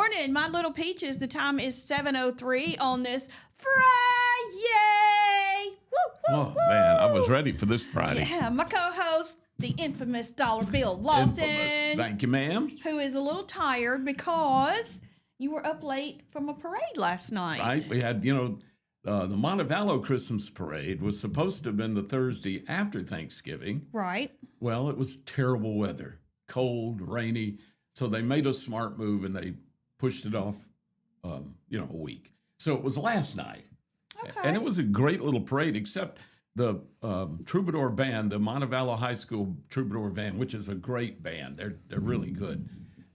morning, my little peaches. The time is 7:03 on this Friday. Woo, woo, Oh, man, I was ready for this Friday. Yeah, my co-host, the infamous Dollar Bill Lawson. Infamous. Thank you, ma'am. Who is a little tired because you were up late from a parade last night. Right? We had, the Montevallo Christmas Parade was supposed to have been the Thursday after Thanksgiving. Right. Well, it was terrible weather, cold, rainy. So they made a smart move and they pushed it off, a week. So it was last night. Okay. And it was a great little parade, except the Troubadour Band, the Montevallo High School Troubadour Band, which is a great band. They're really good.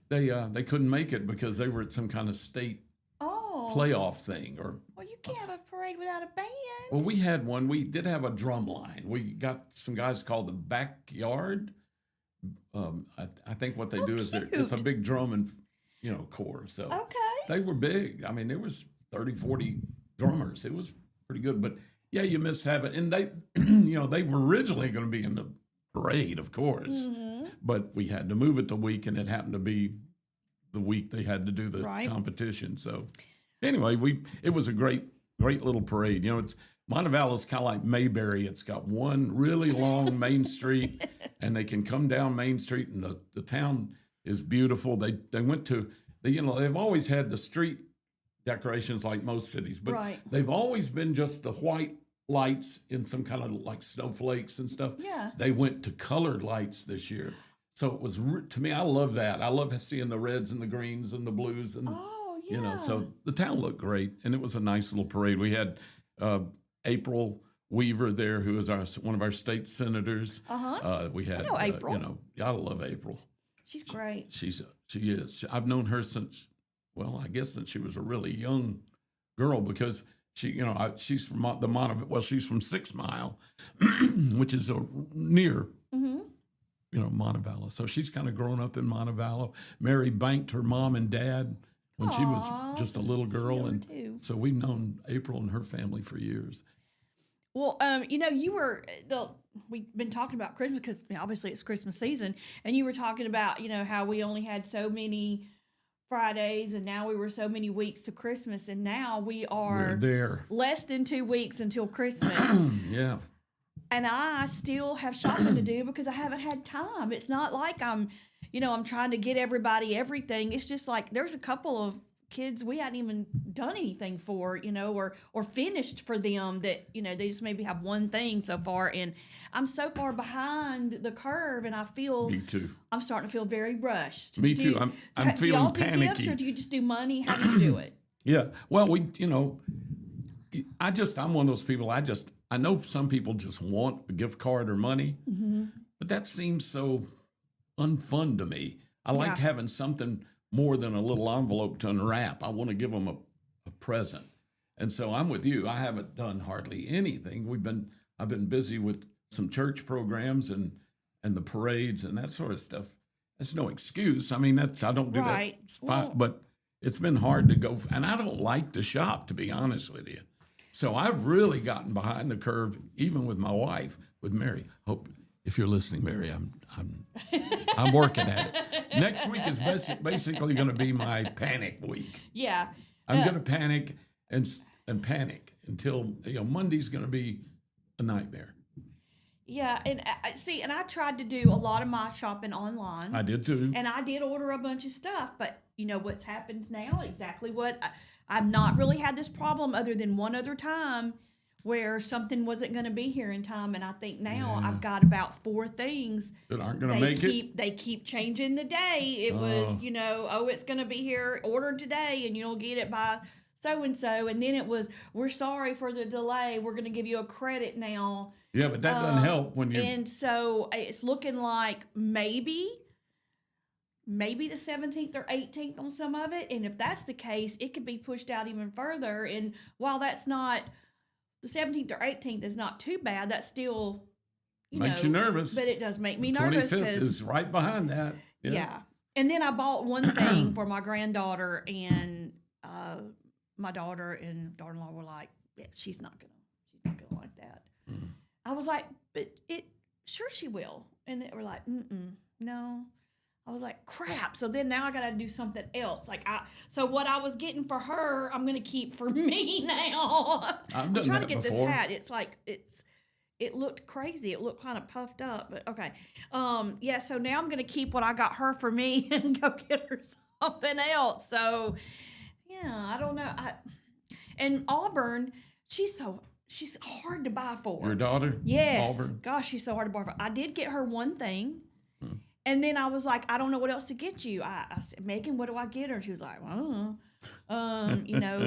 They couldn't make it because they were at some kind of state playoff thing. Well, you can't have a parade without a band. Well, we had one. We did have a drum line. We got some guys called the Backyard. I think what they do is it's a big drum and corps. So they were big. I mean, there was 30, 40 drummers. It was pretty good. But yeah, you miss having, and they, they were originally going to be in the parade, of course, but we had to move it the week, and it happened to be the week they had to do the competition. So anyway, it was a great little parade. It's Montevallo's kind of like Mayberry. It's got one really long main street, and they can come down Main Street, and the town is beautiful. They went to they've always had the street decorations like most cities, but they've always been just the white lights in some kind of like snowflakes and stuff. Yeah. They went to colored lights this year. So it was, to me, I love that. I love seeing the reds and the greens and the blues. And, so the town looked great, and it was a nice little parade. We had April Weaver there, who is one of our state senators. We had, I know April. I love April. She's great. She is. I've known her since she was a really young girl, because she's from she's from 6 Mile, which is near, Montevallo. So she's kind of grown up in Montevallo. Mary banked her mom and dad when she was just a little girl. And so we've known April and her family for years. Well, we've been talking about Christmas because obviously it's Christmas season, and you were talking about, how we only had so many Fridays, and now we were so many weeks to Christmas, and now we're there. Less than 2 weeks until Christmas. Yeah. And I still have shopping to do because I haven't had time. It's not like I'm trying to get everybody everything. It's just like there's a couple of kids we hadn't even done anything for, or finished for them that, they just maybe have one thing so far. And I'm so far behind the curve, and I feel... Me too. I'm starting to feel very rushed. Me too. I'm feeling panicky. Do y'all do gifts, or do you just do money? How do you do it? Yeah. Well, I'm one of those people, I know some people just want a gift card or money, but that seems so unfun to me. I like having something more than a little envelope to unwrap. I want to give them a present. And so I'm with you. I haven't done hardly anything. I've been busy with some church programs and the parades and that sort of stuff. That's no excuse. I mean, I don't do that. It's fine, but it's been hard to go, and I don't like to shop, to be honest with you. So I've really gotten behind the curve, even with my wife, with Mary. Hope if you're listening, Mary, I'm working at it. Next week is basically going to be my panic week. Yeah, I'm going to panic and panic until Monday's going to be a nightmare. Yeah, and I tried to do a lot of my shopping online. I did too, and I did order a bunch of stuff. But what's happened now? Exactly what. I've not really had this problem other than one other time where something wasn't going to be here in time, and I think now I've got about 4 things that aren't going to make it. They keep changing the day. It was, it's going to be here, ordered today, and you'll get it by so-and-so, and then it was, we're sorry for the delay, we're going to give you a credit now. Yeah, but that doesn't help when you... And so it's looking like maybe the 17th or 18th on some of it. And if that's the case, it could be pushed out even further. And while that's not, the 17th or 18th is not too bad, that's still, makes you nervous. But it does make me nervous. 25th is right behind that. Yeah. And then I bought one thing for my granddaughter, and my daughter and daughter-in-law were like, yeah, she's not gonna like that. Mm. I was like, but sure she will. And they were like, no. I was like, crap. So then now I got to do something else. So what I was getting for her, I'm going to keep for me now. I'm trying to get this hat. It's like, it looked crazy. It looked kind of puffed up, but okay. Yeah. So now I'm going to keep what I got her for me and go get her something else. So yeah, I don't know. And Auburn, she's hard to buy for. Your daughter? Yes. Auburn? Gosh, she's so hard to buy for. I did get her one thing. And then I was like, I don't know what else to get you. I said, Megan, what do I get her? And she was like,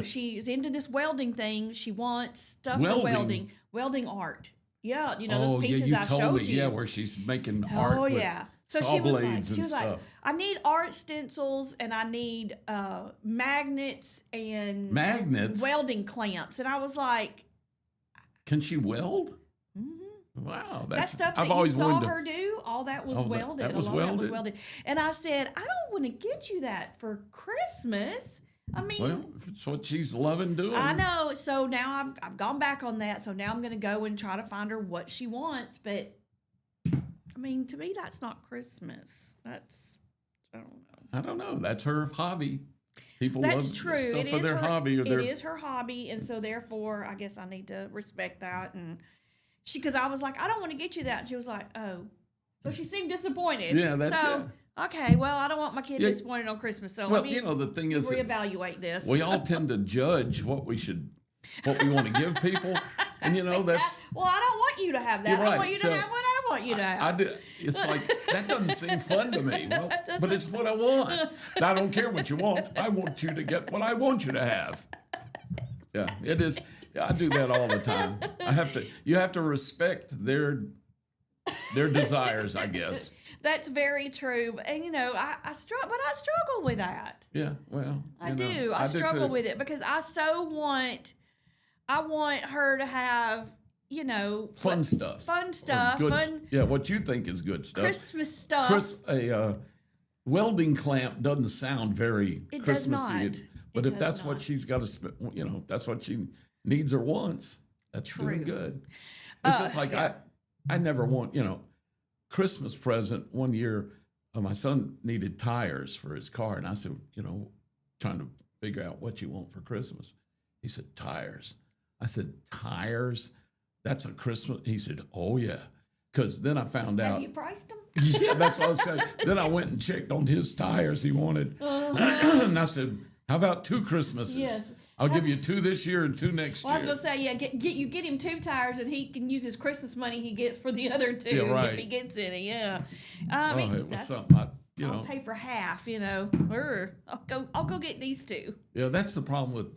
she's into this welding thing. She wants stuff for welding art. Yeah, those pieces I showed you. Yeah, where she's making art with saw blades and stuff. Like, I need art stencils and I need magnets and welding clamps. And I was like, can she weld? Wow, that stuff that you saw her do, all that was welded. That was welded. And I said, I don't want to get you that for Christmas. I mean, well, it's what she's loving doing. I know. So now I've gone back on that. So now I'm going to go and try to find her what she wants. But I mean, to me, that's not Christmas. I don't know. That's her hobby. People that's love true. stuff it for is their her, hobby. It is her hobby, and so therefore, I guess I need to respect that. And because I was like, I don't want to get you that. And she was like, oh. So she seemed disappointed. Yeah, that's it. Okay, well, I don't want my kid disappointed on Christmas. So let me the thing is, reevaluate this. We all tend to judge what we want to give people, and that's. Well, I don't want you to have that. Right. I want you to have what I want you to have. I do. It's like that doesn't seem fun to me. Well, but it's what I want. I don't care what you want. I want you to get what I want you to have. Yeah, it is. I do that all the time. You have to respect their desires, I guess. That's very true. And I struggle with that. Yeah, well, I do. I struggle with it because I want her to have, fun stuff. What you think is good stuff. Christmas stuff. A welding clamp doesn't sound very Christmassy. But if that's what she's got to, if that's what she needs or wants, that's really good. It's just like I never want, Christmas present. One year, my son needed tires for his car, and I said, trying to figure out what you want for Christmas. He said, tires. I said, tires? That's a Christmas? He said, oh, yeah. Because then I found out. Have you priced them? Yeah, that's what I was saying. Then I went and checked on his tires he wanted. And I said, how about 2 Christmases? Yes. I'll give you 2 this year and 2 next year. I was going to say, yeah, get him 2 tires and he can use his Christmas money he gets for the other 2 if he gets any. Yeah. It was something. I'll pay for half, I'll go get these 2. Yeah, that's the problem with,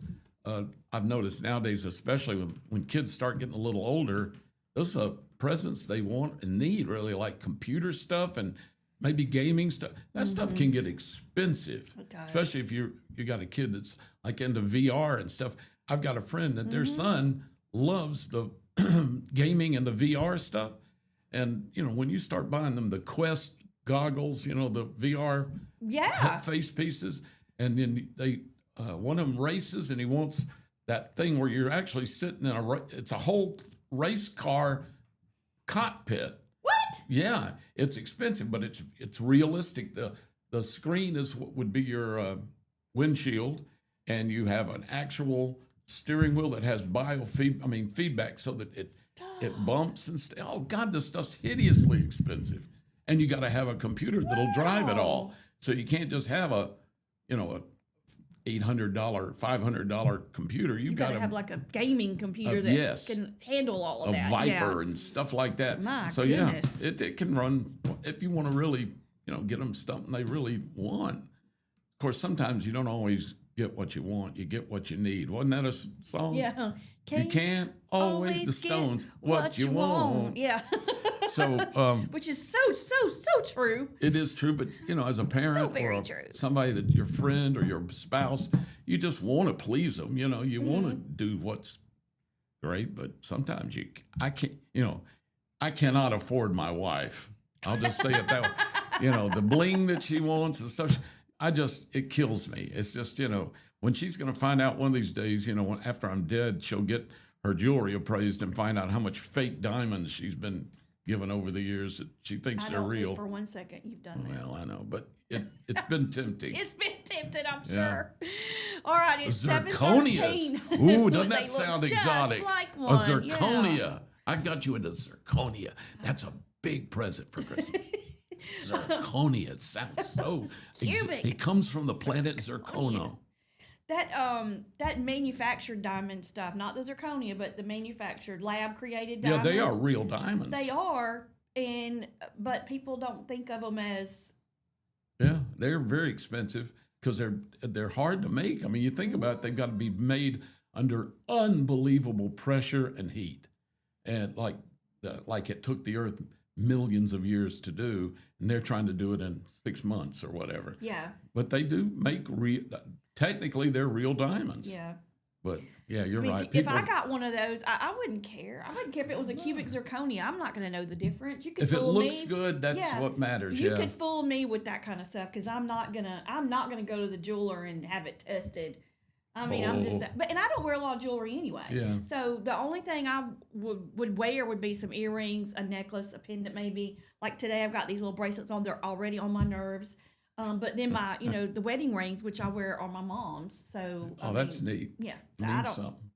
I've noticed nowadays, especially when kids start getting a little older, those presents they want and need really like computer stuff and maybe gaming stuff. That stuff can get expensive, especially if you got a kid that's like into VR and stuff. I've got a friend that their son loves the gaming and the VR stuff. And, when you start buying them the Quest goggles, the VR face pieces, and then one of them races and he wants that thing where you're actually sitting in it's a whole race car cockpit. What? Yeah, it's expensive, but it's realistic. The screen is what would be your windshield, and you have an actual steering wheel that has feedback so that it bumps and Oh God, this stuff's hideously expensive, and you got to have a computer that'll drive it all. So you can't just have a $800, $500 computer. You got to have like a gaming computer that can handle all of that. A Viper and stuff like that. My goodness. Yeah, it can run if you want to really, get them something they really want. Of course, sometimes you don't always get what you want. You get what you need. Wasn't that a song? Yeah. You can't always the Stones what you want. Yeah. So, which is so true. It is true, but as a parent or somebody that your friend or your spouse, you just want to please them. You want to do what's great, but sometimes I cannot afford my wife. I'll just say it that way. The bling that she wants and stuff. It kills me. It's just when she's going to find out one of these days, after I'm dead, she'll get her jewelry appraised and find out how much fake diamonds she's been given over the years that she thinks they're real. For 1 second you've done that. Well, I know, but it's been tempting. It's been tempted, I'm sure. All right, it's zirconias. 7:13. Ooh, doesn't that sound exotic? Like one. A zirconia. Yeah. I got you into zirconia. That's a big present for Christmas. Zirconia. It sounds so cubic. It comes from the planet Zircono. That manufactured diamond stuff, not the zirconia, but the manufactured lab created diamonds. Yeah, they are real diamonds. They are, but people don't think of them as. Yeah, they're very expensive because they're hard to make. I mean, you think about it, they've got to be made under unbelievable pressure and heat, and like it took the Earth millions of years to do, and they're trying to do it in 6 months or whatever. Yeah. But they do make technically they're real diamonds. Yeah. But yeah, you're right. If I got one of those, I wouldn't care. I wouldn't care if it was a cubic zirconia. I'm not going to know the difference. You could if it looks good, that's what matters. You could fool me with that kind of stuff because I'm not gonna go to the jeweler and have it tested. I mean, I'm just, and I don't wear a lot of jewelry anyway. Yeah. So the only thing I would wear would be some earrings, a necklace, a pendant, maybe. Like today, I've got these little bracelets on. They're already on my nerves. But then my, the wedding rings, which I wear, are my mom's. So that's neat. Yeah, I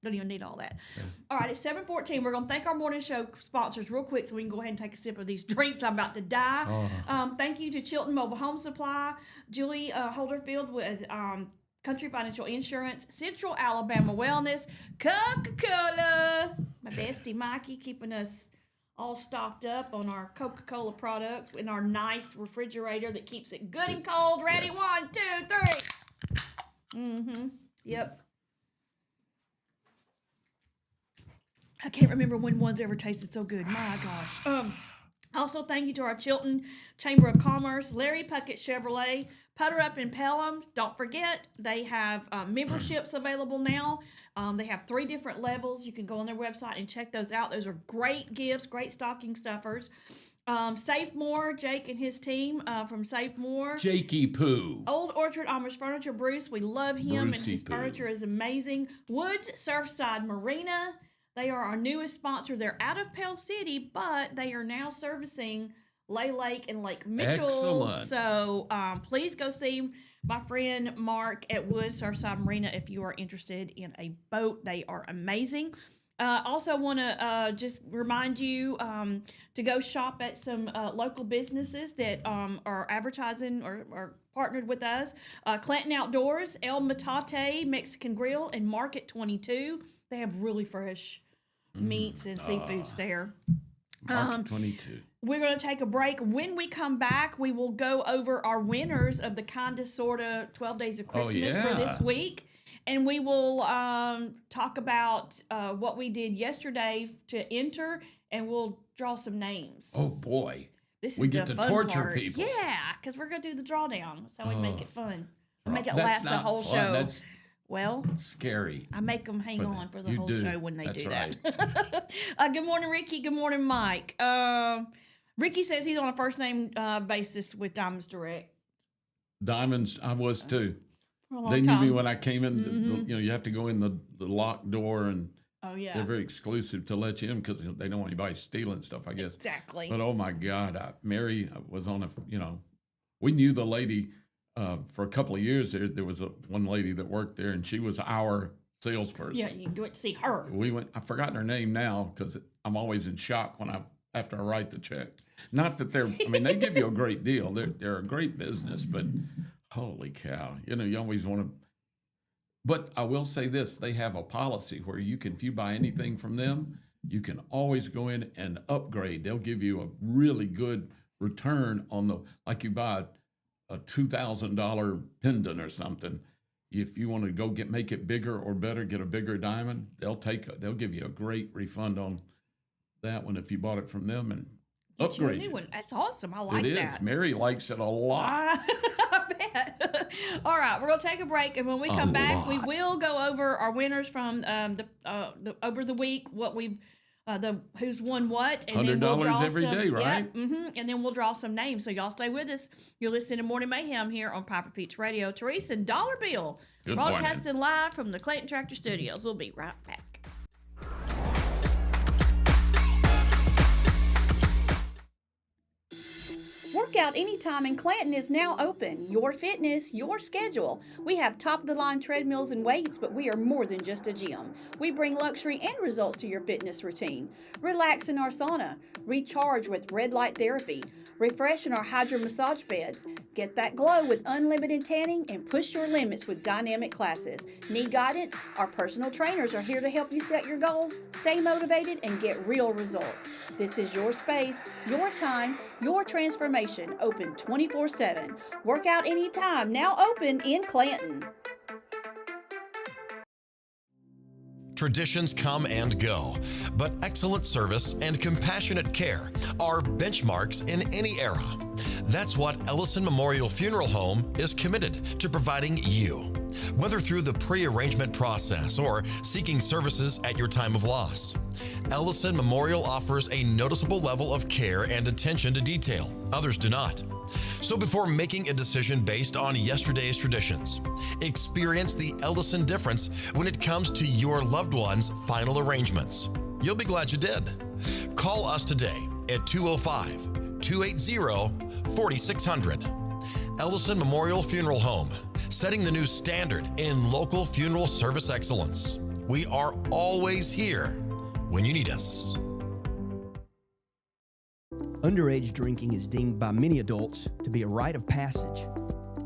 don't even need all that. Yeah. All right, it's 7:14. We're gonna thank our morning show sponsors real quick, so we can go ahead and take a sip of these drinks. I'm about to die. Thank you to Chilton Mobile Home Supply, Julie Holderfield with Country Financial Insurance, Central Alabama Wellness, Coca-Cola, my bestie Mikey keeping us all stocked up on our Coca-Cola products in our nice refrigerator that keeps it good and cold. Ready? Yes. 1, 2, 3. Yep. I can't remember when one's ever tasted so good. My gosh. Also, thank you to our Chilton Chamber of Commerce, Larry Puckett Chevrolet, Putter Up in Pelham. Don't forget, they have memberships available now. They have 3 different levels. You can go on their website and check those out. Those are great gifts, great stocking stuffers. Save More, Jake and his team from Save More. Jakey Poo. Old Orchard Amish Furniture, Bruce. We love him, Brucey and his furniture is amazing. Woods Surfside Marina. They are our newest sponsor. They're out of Pell City, but they are now servicing Lay Lake and Lake Mitchell. Excellent. So please go see my friend Mark at Woods Surfside Marina if you are interested in a boat. They are amazing. Also want to just remind you to go shop at some local businesses that are advertising or partnered with us. Clanton Outdoors, El Metate Mexican Grill, and Market 22. They have really fresh meats and seafoods there. Market 22. We're going to take a break. When we come back, we will go over our winners of the Kinda Sorta 12 Days of Christmas for this week. And we will talk about what we did yesterday to enter, and we'll draw some names. Oh, boy. This we is get the to fun torture part. people. Yeah, because we're going to do the drawdown. That's how we make it fun. Make it That's last the whole fun. show. That's well, scary. I make them hang on for the whole show when they do right. that. Good morning, Ricky. Good morning, Mike. Ricky says he's on a first name basis with Diamonds Direct. Diamonds, I was too. They knew me when I came in. You have to go in the locked door, and they're very exclusive to let you in because they don't want anybody stealing stuff, I guess. Exactly. But oh my God, Mary was on we knew the lady. For a couple of years there was one lady that worked there, and she was our salesperson. Yeah, you went to see her. I've forgotten her name now because I'm always in shock after I write the check. Not that they give you a great deal. They're a great business, but holy cow, you always want to. But I will say this: they have a policy where if you buy anything from them, you can always go in and upgrade. They'll give you a really good return on like you buy a $2,000 pendant or something. If you want to go make it bigger or better, get a bigger diamond, they'll give you a great refund on that one if you bought it from them and upgrade. New one. That's awesome. I like that. It is. Mary likes it a lot. I bet. All right, we're gonna take a break, and when we come back, we will go over our winners from over the week. What we've who's won what, and then we'll draw every day, right? Yeah, and then we'll draw some names. So y'all stay with us. You're listening to Morning Mayhem here on Piper Peach Radio. Teresa and Dollar Bill broadcasting live from the Clayton Tractor Studios. We'll be right back. Workout Anytime in Clanton is now open. Your fitness, your schedule. We have top-of-the-line treadmills and weights, but we are more than just a gym. We bring luxury and results to your fitness routine. Relax in our sauna. Recharge with red light therapy. Refresh in our hydro massage beds. Get that glow with unlimited tanning and push your limits with dynamic classes. Need guidance? Our personal trainers are here to help you set your goals, stay motivated, and get real results. This is your space, your time, your transformation, open 24/7. Workout Anytime, now open in Clanton. Traditions come and go, but excellent service and compassionate care are benchmarks in any era. That's what Ellison Memorial Funeral Home is committed to providing you. Whether through the pre-arrangement process or seeking services at your time of loss, Ellison Memorial offers a noticeable level of care and attention to detail. Others do not. So before making a decision based on yesterday's traditions, experience the Ellison difference when it comes to your loved one's final arrangements. You'll be glad you did. Call us today at 205-280-4600. Ellison Memorial Funeral Home, setting the new standard in local funeral service excellence. We are always here when you need us. Underage drinking is deemed by many adults to be a rite of passage.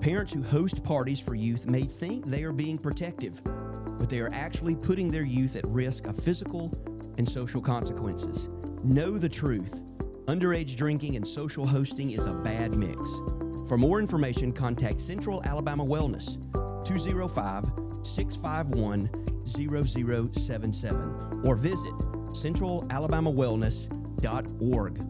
Parents who host parties for youth may think they are being protective, but they are actually putting their youth at risk of physical and social consequences. Know the truth. Underage drinking and social hosting is a bad mix. For more information, contact Central Alabama Wellness, 205-651-0077, or visit centralalabamawellness.org.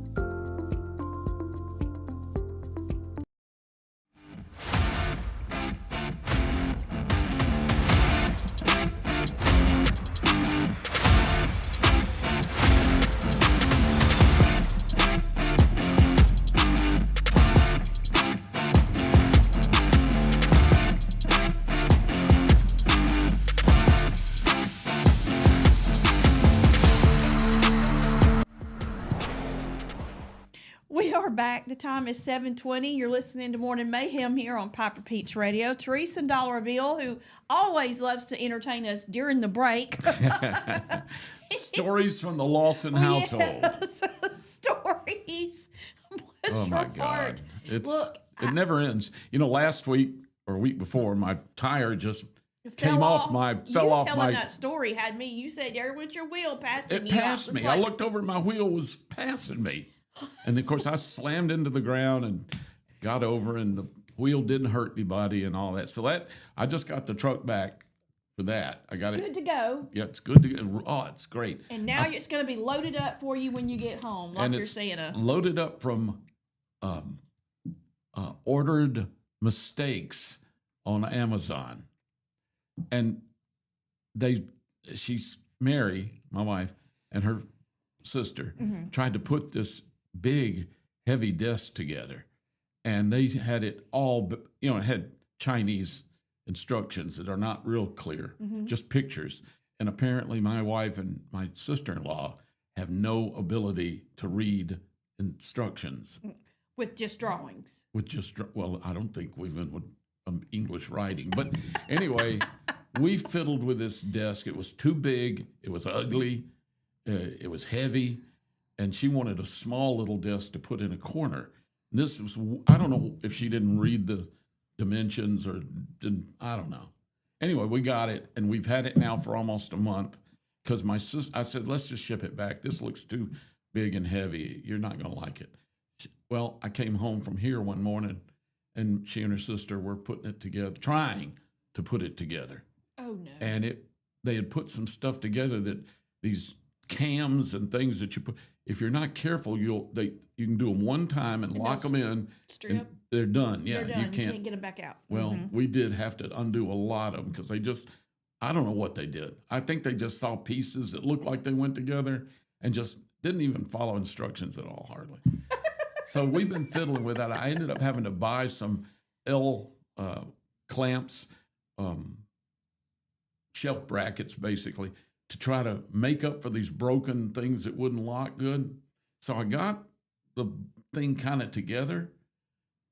We are back. The time is 7:20. You're listening to Morning Mayhem here on Piper Peach Radio. Teresa and Dollar Bill, who always loves to entertain us during the break. Stories from the Lawson household. Yes, stories. Bless Oh my your God. heart. It Look, never ends. You know, last week or week before, my tire just fell fell off telling my that story had me. You said, there went your wheel passing it you. passed me. I looked over, my wheel was passing me. And of course I slammed into the ground and got over, and the wheel didn't hurt anybody and all that. So that I just got the truck back for that. I got good to go. Yeah, it's good to go. Oh, it's great. And now it's going to be loaded up for you when you get home, like you're saying. Loaded up from ordered mistakes on Amazon. And she's Mary, my wife, and her sister tried to put this big, heavy desk together. And they had it all, it had Chinese instructions that are not real clear, just pictures. And apparently my wife and my sister-in-law have no ability to read instructions. With just drawings. Well, I don't think we've been with English writing. But anyway, we fiddled with this desk. It was too big. It was ugly. It was heavy. And she wanted a small little desk to put in a corner. And this was, I don't know if she didn't read the dimensions or didn't, I don't know. Anyway, we got it, and we've had it now for almost a month because I said, let's just ship it back. This looks too big and heavy. You're not going to like it. Well, I came home from here one morning, and she and her sister were putting it together, trying to put it together. Oh, no. And they had put some stuff together that these cams and things that you put, if you're not careful, you can do them one time and lock them in. And they're done. Yeah, they're done. You can't get them back out. Well, we did have to undo a lot of them because I don't know what they did. I think they just saw pieces that looked like they went together and just didn't even follow instructions at all, hardly. So we've been fiddling with that. I ended up having to buy some L clamps, shelf brackets, basically, to try to make up for these broken things that wouldn't lock good. So I got the thing kind of together,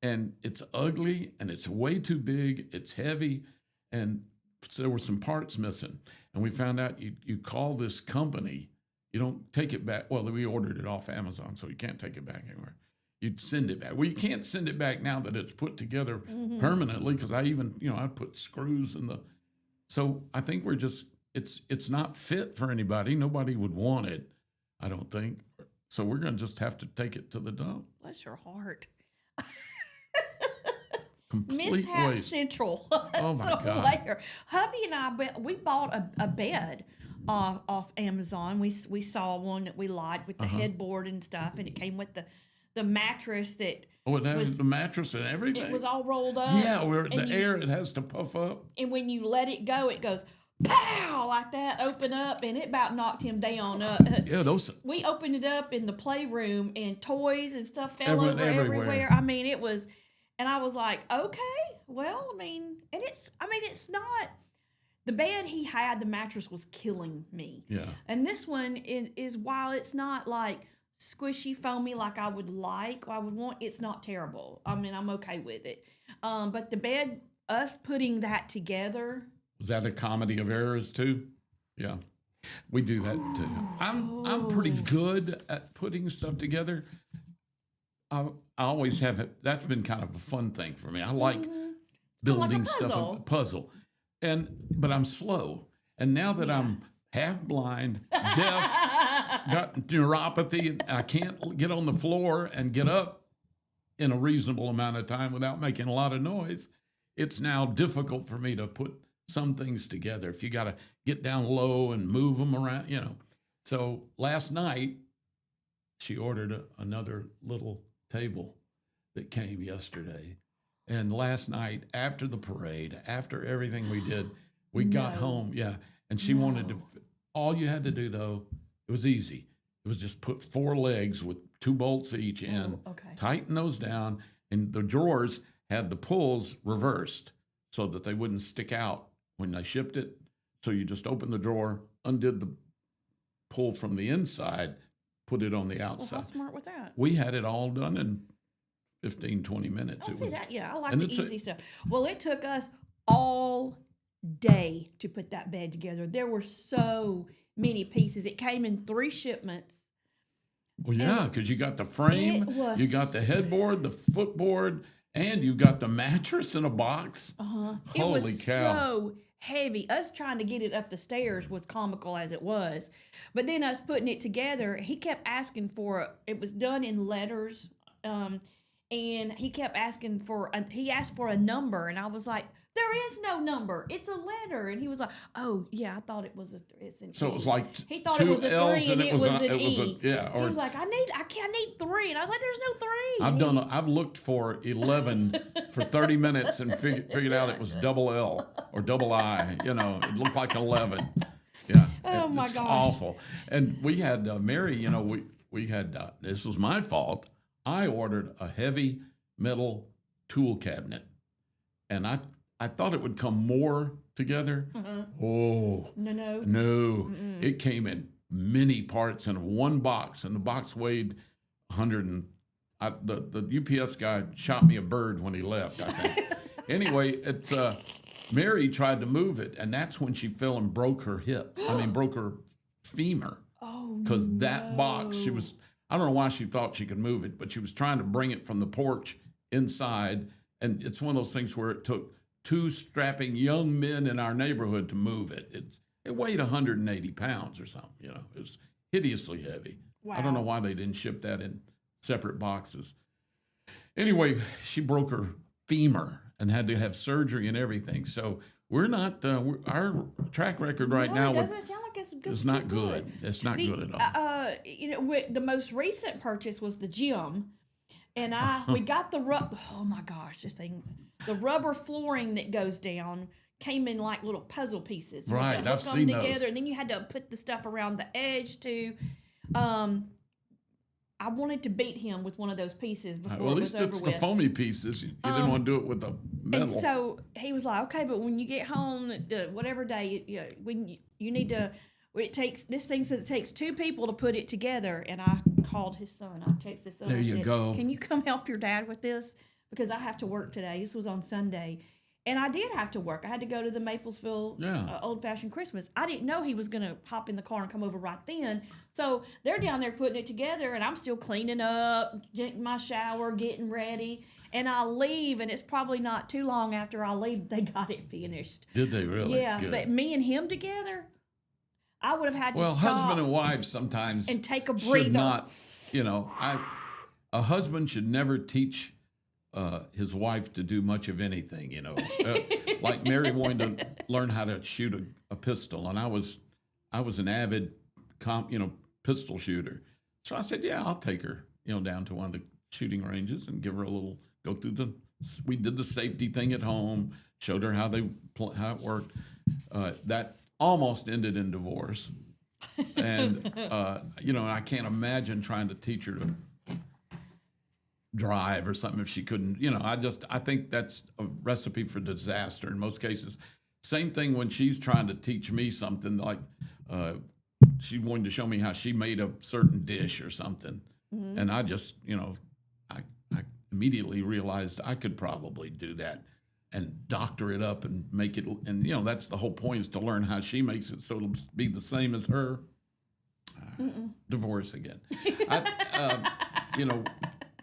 and it's ugly, and it's way too big. It's heavy, and so there were some parts missing. And we found out you call this company, you don't take it back. Well, we ordered it off Amazon, so you can't take it back anywhere. You'd send it back. Well, you can't send it back now that it's put together permanently, because I put screws in the. So I think we're just it's not fit for anybody. Nobody would want it, I don't think. So we're going to just have to take it to the dump. Bless your heart. Complete Mishap waste. Central. Oh my God. Later. Hubby and I, we bought a bed off Amazon. We saw one that we liked with the headboard and stuff, and it came with the mattress that. Oh, it has the mattress and everything. It was all rolled up. Yeah, air it has to puff up. And when you let it go, it goes pow like that, open up, and it about knocked him down. Yeah, those. We opened it up in the playroom, and toys and stuff fell over everywhere. I mean, it was. And I was like, okay, well, and it's not, the bed he had, the mattress was killing me. Yeah. And this one is while it's not like squishy, foamy like I would want, it's not terrible. I mean, I'm okay with it. But the bed, us putting that together. Was that a comedy of errors too? Yeah. We do that too. I'm pretty good at putting stuff together. I always have it. That's been kind of a fun thing for me. I like building stuff, a puzzle, but I'm slow. And now that I'm half blind, deaf, got neuropathy, and I can't get on the floor and get up in a reasonable amount of time without making a lot of noise, it's now difficult for me to put some things together. If you got to get down low and move them around, So last night, she ordered another little table that came yesterday. And last night, after the parade, after everything we did, we got home. Yeah. And she wanted to, all you had to do though, it was easy. It was just put 4 legs with 2 bolts each in, tighten those down. And the drawers had the pulls reversed so that they wouldn't stick out when they shipped it. So you just opened the drawer, undid the pull from the inside, put it on the outside. Well, how smart was that? We had it all done in 15, 20 minutes. I like the easy stuff. Well, it took us all day to put that bed together. There were so many pieces. It came in 3 shipments. Well, yeah, because you got the frame, you got the headboard, the footboard, and you got the mattress in a box. Holy it was cow. So heavy. Us trying to get it up the stairs was comical as it was. But then us putting it together, he kept asking for it was done in letters. And he kept asking he asked for a number, and I was like, there is no number. It's a letter. And he was like, oh, yeah, I thought it was it's an So E. it was like he thought 2 it was a L's 3 and it was an E. he was like, I need 3. And I was like, there's no 3. I've looked for 11 for 30 minutes and figured out it was double L or double I. It looked like 11. Yeah. Oh my gosh. Awful. And we had Mary. We had this was my fault. I ordered a heavy metal tool cabinet, and I thought it would come more together. Oh No. Mm-mm. It came in many parts in one box, and the box weighed 100. And the UPS guy shot me a bird when he left, I think. Anyway, it's Mary tried to move it, and that's when she fell and broke her hip. Broke her femur. Oh, because that box, I don't know why she thought she could move it, but she was trying to bring it from the porch inside. And it's one of those things where it took 2 strapping young men in our neighborhood to move it. It weighed 180 pounds or something, It was hideously heavy. Wow. I don't know why they didn't ship that in separate boxes. Anyway, she broke her femur and had to have surgery and everything. So we're not, our track record right now doesn't sound like it's good. It's not good. It's not good at all. The most recent purchase was the gym, and we got the oh my gosh, this thing, the rubber flooring that goes down came in like little puzzle pieces. Right, I've seen together, those. And then you had to put the stuff around the edge too. I wanted to beat him with one of those pieces before well, at it was least it's over with. the foamy pieces. You didn't want to do it with the metal. And so he was like, okay, but when you get home, whatever day, when you need to, this thing says it takes 2 people to put it together. And I called his son. I texted his son. There you go. Can you come help your dad with this? because I have to work today. This was on Sunday. And I did have to work. I had to go to the Maplesville Old Fashioned Christmas. I didn't know he was going to hop in the car and come over right then. So they're down there putting it together, and I'm still cleaning up, getting my shower, getting ready. And I leave, and it's probably not too long after I leave they got it finished. Did they really? Yeah, Good. But me and him together, I would have had to stop. Well, husband and wife sometimes and take a breather. Should not, a husband should never teach his wife to do much of anything, like Mary wanted to learn how to shoot a pistol, and I was an avid pistol shooter. So I said, yeah, I'll take her, down to one of the shooting ranges and give her a little, we did the safety thing at home, showed her how it worked. That almost ended in divorce. And, I can't imagine trying to teach her to drive or something if she couldn't, I think that's a recipe for disaster in most cases. Same thing when she's trying to teach me something, like she wanted to show me how she made a certain dish or something. Mm-hmm. And I just, I immediately realized I could probably do that and doctor it up and make it, and that's the whole point, is to learn how she makes it so it'll be the same as her. Divorce again.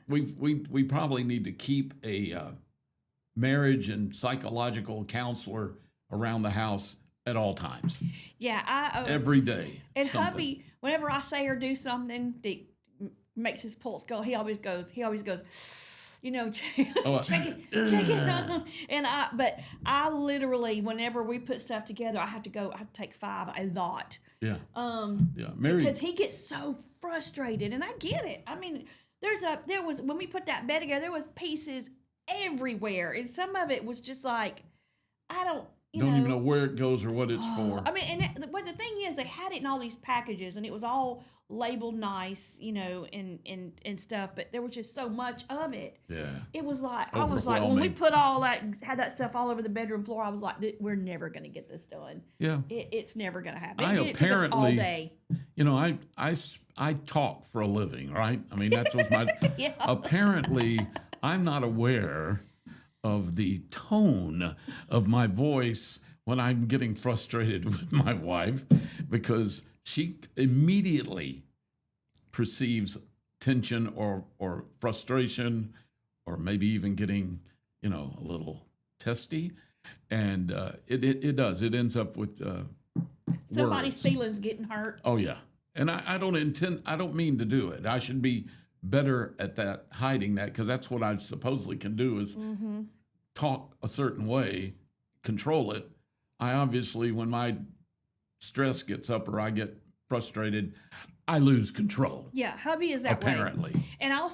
We probably need to keep a marriage and psychological counselor around the house at all times. Yeah, every day. And hubby, whenever I say or do something that makes his pulse go, he always goes, check it. And I literally, whenever we put stuff together, I have to take 5 a lot. Yeah. Mary, because he gets so frustrated, and I get it. I mean, there was when we put that bed together, there was pieces everywhere, and some of it was just like, I don't even know where it goes or what it's for. I mean, but the thing is, they had it in all these packages, and it was all labeled nice, and stuff, but there was just so much of it. Yeah. It was like, I was like, when we put had that stuff all over the bedroom floor, I was like, we're never going to get this done. Yeah. It's never going to happen. It took us all day. I talk for a living, right? I mean, that was my, yeah. Apparently, I'm not aware of the tone of my voice when I'm getting frustrated with my wife, because she immediately perceives tension or frustration, or maybe even getting, a little testy. And it does. It ends up with somebody's feelings getting hurt. Oh, yeah. And I don't mean to do it. I should be better at that, hiding that, because that's what I supposedly can do, is talk a certain way, control it. I obviously, when my stress gets up or I get frustrated, I lose control. Yeah, hubby is that apparently. Way. And I'll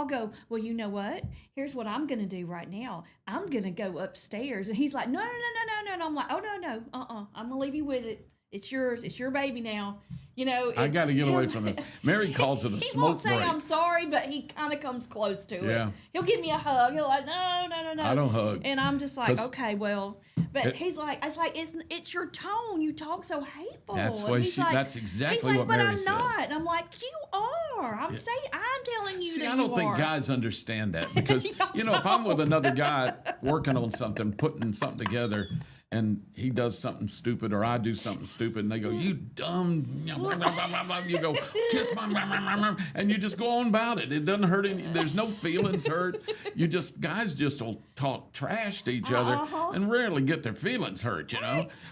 go, well, you know what? Here's what I'm going to do right now. I'm going to go upstairs. And he's like, no. And I'm like, oh, no. I'm going to leave you with it. It's yours. It's your baby now. I got to get away from this. Mary calls it a smoke break. He won't say I'm sorry, but he kind of comes close to it. He'll give me a hug. He'll like, no. I don't hug. And I'm just like, okay, well. But he's like, it's your tone. You talk so hateful. That's why that's exactly what Mary says. But I'm not. And I'm like, you are. I'm telling you that you are. I don't think guys understand that, because, if I'm with another guy working on something, putting something together, and he does something stupid or I do something stupid, and they go, you dumb, you go, kiss my, and you just go on about it. It doesn't hurt any, there's no feelings hurt. Guys just will talk trash to each other and rarely get their feelings hurt,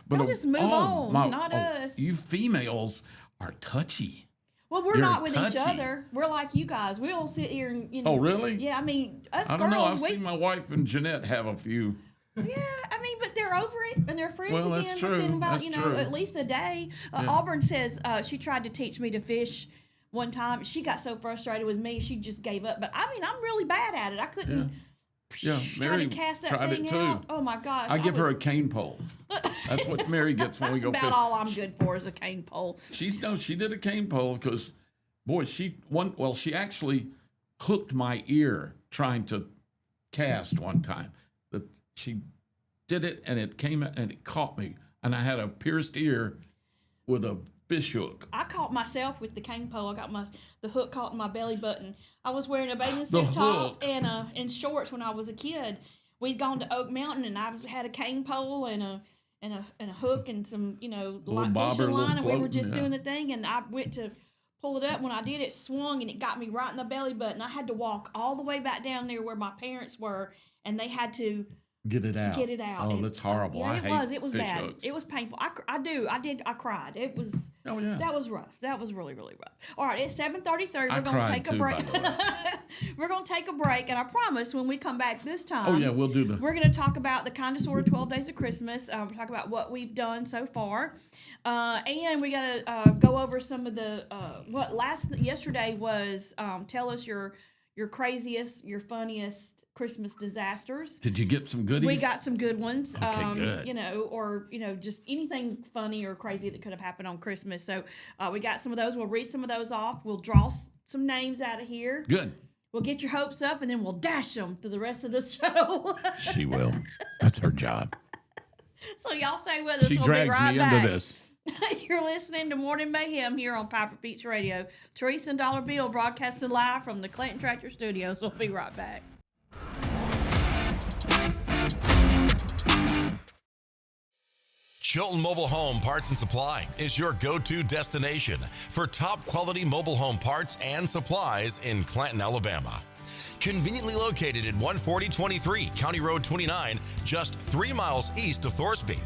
But they'll just move on, not us. You females are touchy. Well, we're not with each other. We're like you guys. We'll sit here and, Oh, really? Yeah, I mean, us girls. I don't know. I've seen my wife and Jeanette have a few. Yeah, I mean, but they're over it and they're friends again. That's true. Within about, that's true. at least a day. Auburn says she tried to teach me to fish one time. She got so frustrated with me, she just gave up. But I mean, I'm really bad at it. I couldn't. Yeah, Mary to cast that tried thing it too. Out. Oh my gosh! I give her a cane pole. That's what Mary gets when we go. That's about all I'm good for is a cane pole. She did a cane pole because, boy, she actually hooked my ear trying to cast one time. She did it, and it came and it caught me, and I had a pierced ear with a fish hook. I caught myself with the cane pole. I got the hook caught in my belly button. I was wearing a bathing The suit top hook. and shorts when I was a kid. We'd gone to Oak Mountain, and I had a cane pole and a hook and some Little fishing bobber, little line, and we were floating, just yeah. doing the thing. And I went to pull it up. When I did, it swung and it got me right in the belly button. I had to walk all the way back down there where my parents were, and they had to Get it out. get it out. Oh, And- that's horrible. Yeah, I it hate was. It was fish bad. hooks. It was painful. I cried. It was. Oh, yeah. That was rough. That was really, really rough. All right, it's 7:33. I We're gonna cried take a too, break. by the way. We're gonna take a break, and I promise when we come back this time. Oh, yeah, we'll do We're gonna talk about the kind of sort of 12 days of Christmas. We'll talk about what we've done so far, and we gotta go over some of the yesterday was. Tell us your craziest, your funniest Christmas disasters. Did you get some goodies? We got some good ones. Okay, good. Or just anything funny or crazy that could have happened on Christmas. So we got some of those. We'll read some of those off. We'll draw some names out of here. Good. We'll get your hopes up, and then we'll dash them through the rest of the show. She will. That's her job. So y'all stay with us. She We'll drags be right me back. into this. You're listening to Morning Mayhem here on Piper Peach Radio. Teresa and Dollar Bill broadcasting live from the Clinton Tractor Studios. We'll be right back. Chilton Mobile Home Parts and Supply is your go-to destination for top quality mobile home parts and supplies in Clanton, Alabama. Conveniently located at 14023 County Road 29, just 3 miles east of Thorsby.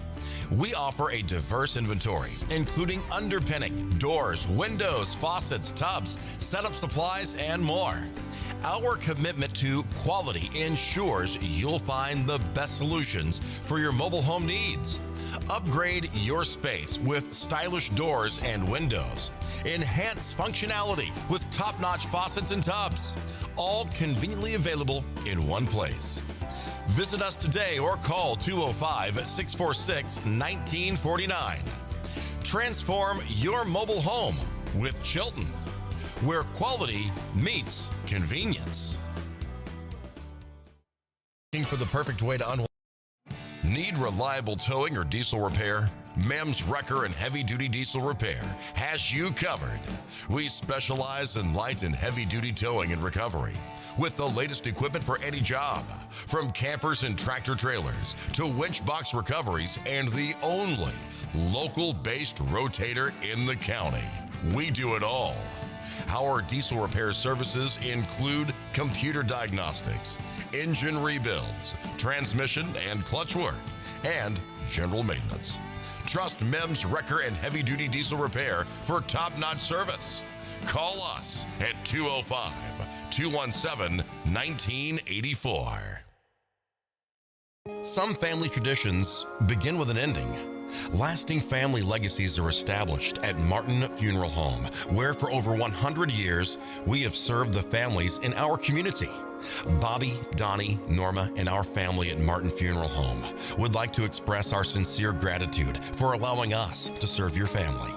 We offer a diverse inventory, including underpinning, doors, windows, faucets, tubs, setup supplies, and more. Our commitment to quality ensures you'll find the best solutions for your mobile home needs. Upgrade your space with stylish doors and windows. Enhance functionality with top-notch faucets and tubs. All conveniently available in one place. Visit us today or call 205-646-1949. Transform your mobile home with Chilton, where quality meets convenience. Looking for the perfect way to unwind? Need reliable towing or diesel repair? Mem's Wrecker and Heavy Duty Diesel Repair has you covered. We specialize in light and heavy duty towing and recovery with the latest equipment for any job, from campers and tractor trailers to winch box recoveries, and the only local-based rotator in the county. We do it all. Our diesel repair services include computer diagnostics, engine rebuilds, transmission and clutch work, and general maintenance. Trust Mem's Wrecker and Heavy Duty Diesel Repair for top-notch service. Call us at 205-217-1984. Some family traditions begin with an ending. Lasting family legacies are established at Martin Funeral Home, where for over 100 years, we have served the families in our community. Bobby, Donnie, Norma, and our family at Martin Funeral Home would like to express our sincere gratitude for allowing us to serve your family.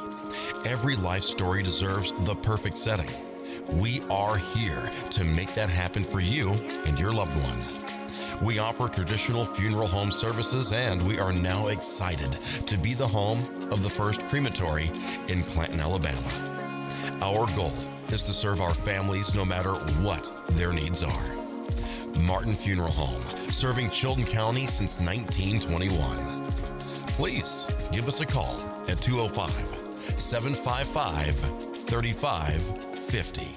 Every life story deserves the perfect setting. We are here to make that happen for you and your loved one. We offer traditional funeral home services, and we are now excited to be the home of the first crematory in Clanton, Alabama. Our goal is to serve our families no matter what their needs are. Martin Funeral Home, serving Chilton County since 1921. Please give us a call at 205-755-3550.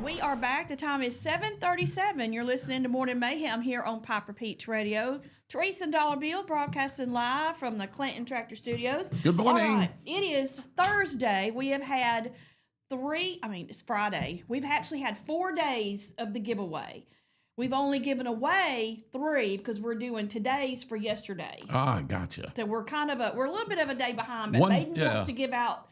We are back. The time is 7:37. You're listening to Morning Mayhem here on Piper Peach Radio. Teresa and Dollar Bill broadcasting live from the Clinton Tractor Studios. Good morning. All right. It is Thursday. We have had it's Friday. We've actually had 4 days of the giveaway. We've only given away 3 because we're doing today's for yesterday. Ah, gotcha. So we're a little bit of a day behind, but One- Baden yeah. wants to give out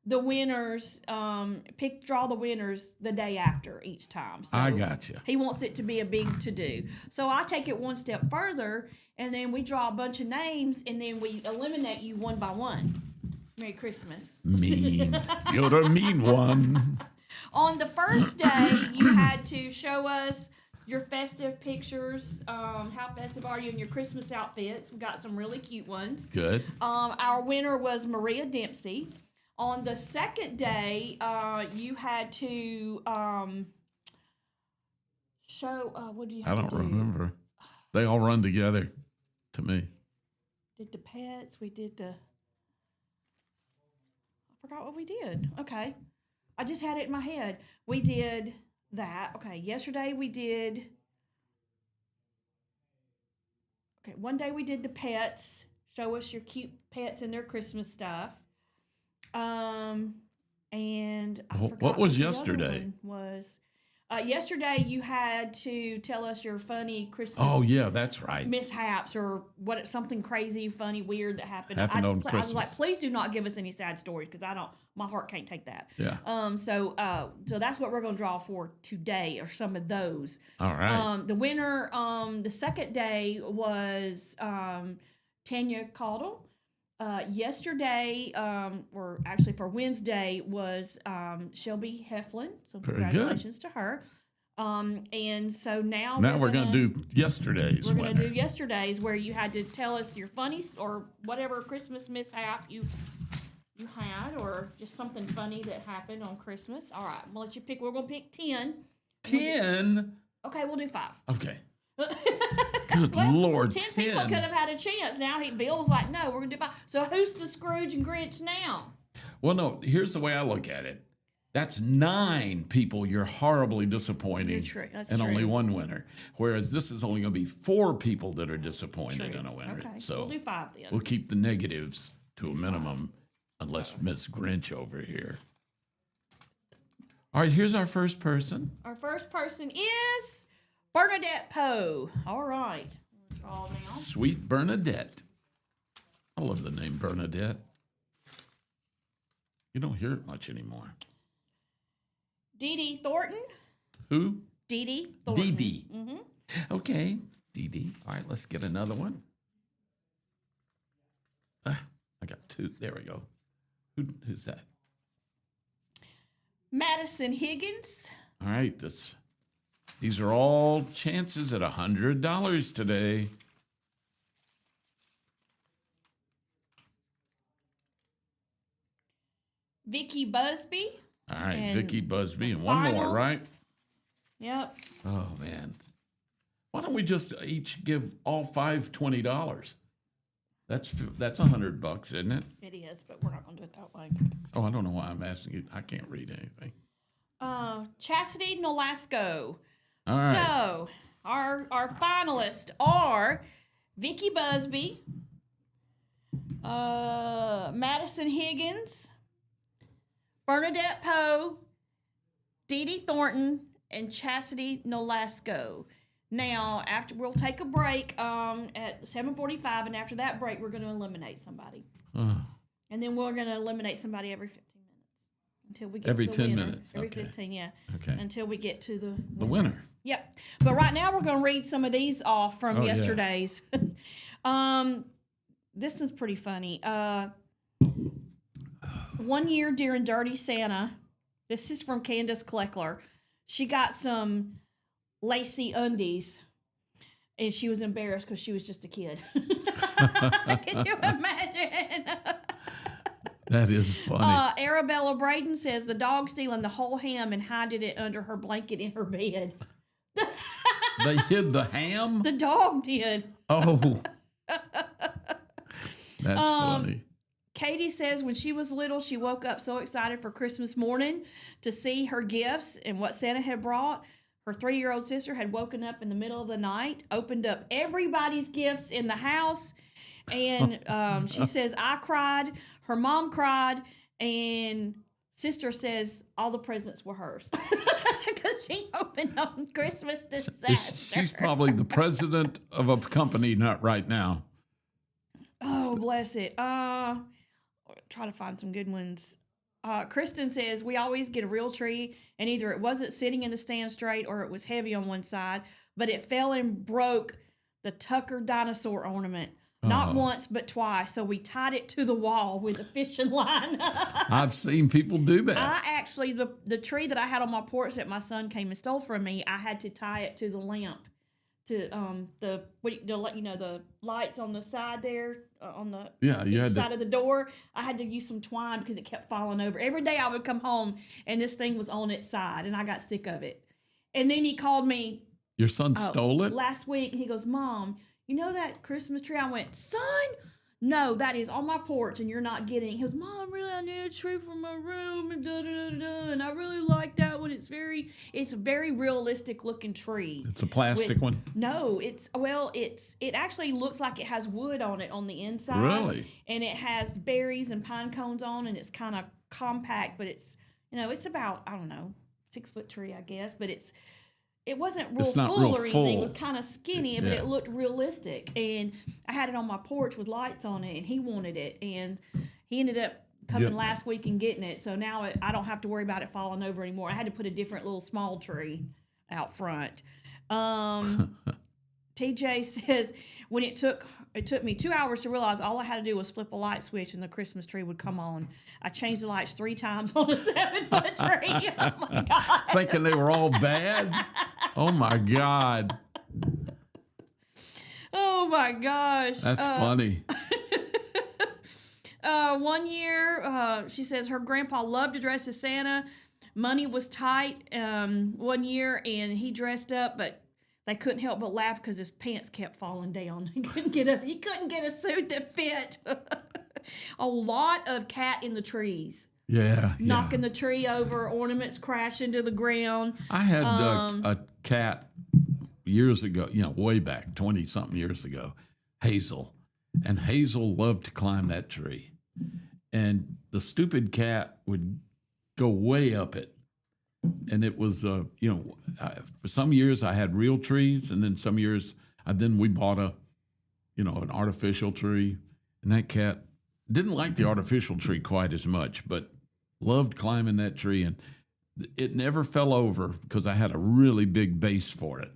the winners, draw the winners the day after each time. So I gotcha. he wants it to be a big to-do. So I take it one step further, and then we draw a bunch of names, and then we eliminate you one by one. Merry Christmas. Mean. You're a mean one. On the first day, you had to show us your festive pictures. How festive are you in your Christmas outfits? We got some really cute ones. Good. Our winner was Maria Dempsey. On the second day, you had to show. What do you? I Have don't to do? remember. They all run together to me. Did the pets? We did the. I forgot what we did. Okay, I just had it in my head. We did that. Okay, yesterday we did. Okay, one day we did the pets. Show us your cute pets and their Christmas stuff. And I forgot what was the other yesterday? one was yesterday you had to tell us your funny Christmas. Oh yeah, that's right. Mishaps or what something crazy, funny, weird that happened. Happened on I was Christmas. like, please do not give us any sad stories because I don't. My heart can't take that. Yeah. So that's what we're gonna draw for today, or some of those. All right. The winner, the second day was Tanya Caudle. Yesterday, or actually for Wednesday, was Shelby Heflin. So Very good. congratulations to her. And so now we're going to do yesterday's We're going winner. to do yesterday's, where you had to tell us your funny or whatever Christmas mishap you had, or just something funny that happened on Christmas. All right, I'm going to let you pick. We're going to pick 10. 10? Okay, we'll do 5. Okay. Good Lord, 10 people could have had a chance. Now Bill's like, no, we're going to do 5. So who's the Scrooge and Grinch now? Well, no, here's the way I look at it. That's 9 people you're horribly disappointing, You're true. That's and true. only 1 winner. Whereas this is only going to be 4 people that are disappointed True. and a winner. Okay, So we'll do 5 then. we'll keep the negatives to a minimum, unless Miss Grinch over here. All right, here's our first person. Our first person is Bernadette Poe. All right. Draw now. Sweet Bernadette. I love the name Bernadette. You don't hear it much anymore. Dee Dee Thornton. Who? Dee Dee Thornton. Dee Dee. Mm-hmm. Okay, Dee Dee. All right, let's get another one. I got 2. There we go. Who's that? Madison Higgins. All right, these are all chances at $100 today. Vicky Busby. All right, And Vicky Busby, the and one more, final- right? Yep. Oh man, why don't we just each give all 5 $20? That's $100, isn't it? It is, but we're not going to do it that way. Oh, I don't know why I'm asking you. I can't read anything. Chastity Nolasco. All right. So our finalists are Vicky Busby, Madison Higgins, Bernadette Poe, Dee Dee Thornton, and Chastity Nolasco. Now, after we'll take a break at 7:45, and after that break, we're going to eliminate somebody, and then we're going to eliminate somebody every 15 minutes until we get Every to the 10 winner. minutes, Every okay. 15, yeah. Okay. Until we get to The winner. Yep. But right now we're going to read some of these off from Oh, yeah. yesterday's. This is pretty funny. One year during Dirty Santa, this is from Candace Kleckler. She got some lacy undies, and she was embarrassed because she was just a kid. Can you imagine? That is funny. Arabella Braden says the dog stealing the whole ham and hiding it under her blanket in her bed. They hid the ham? The dog did. Oh. That's funny. Katie says when she was little, she woke up so excited for Christmas morning to see her gifts and what Santa had brought. Her 3-year-old sister had woken up in the middle of the night, opened up everybody's gifts in the house, and she says, I cried, her mom cried, and sister says all the presents were hers. Because she opened on Christmas disaster. She's probably the president of a company not right now. Oh, bless it. Try to find some good ones. Kristen says, we always get a real tree, and either it wasn't sitting in the stand straight or it was heavy on one side, but it fell and broke the Tucker dinosaur ornament. Not once, but twice. So we tied it to the wall with a fishing line. I've seen people do that. I actually, the tree that I had on my porch that my son came and stole from me, I had to tie it to the lamp, to the lights on the side there, on the side of the door. I had to use some twine because it kept falling over. Every day I would come home and this thing was on its side, and I got sick of it. And then he called me. Your son stole it? Last week, and he goes, Mom, you know that Christmas tree? I went, son, no, that is on my porch, and you're not getting it. He goes, Mom, really, I need a tree for my room, and and I really like that one. It's a very realistic looking tree. It's a plastic one? No, it actually looks like it has wood on it on the inside. Really? And it has berries and pine cones on, and it's kind of compact, but it's about, I don't know, 6-foot tree, I guess, but it wasn't real full or anything. It was kind of skinny, but it looked realistic. And I had it on my porch with lights on it, and he wanted it. And he ended up coming last week and getting it. So now I don't have to worry about it falling over anymore. I had to put a different little small tree out front. TJ says, when it took me 2 hours to realize all I had to do was flip a light switch and the Christmas tree would come on. I changed the lights 3 times on a 7-foot tree. Oh my God. Thinking they were all bad? Oh my God. Oh my gosh. That's funny. 1 year, she says her grandpa loved to dress as Santa. Money was tight 1 year, and he dressed up, but they couldn't help but laugh because his pants kept falling down. He couldn't get a suit that fit. A lot of cat in the trees. Yeah. Knocking the tree over, ornaments crashing to the ground. I had a cat years ago, way back, 20-something years ago, Hazel. And Hazel loved to climb that tree. And the stupid cat would go way up it. And it was, for some years I had real trees, and then some years, we bought an artificial tree. And that cat didn't like the artificial tree quite as much, but loved climbing that tree. And it never fell over because I had a really big base for it.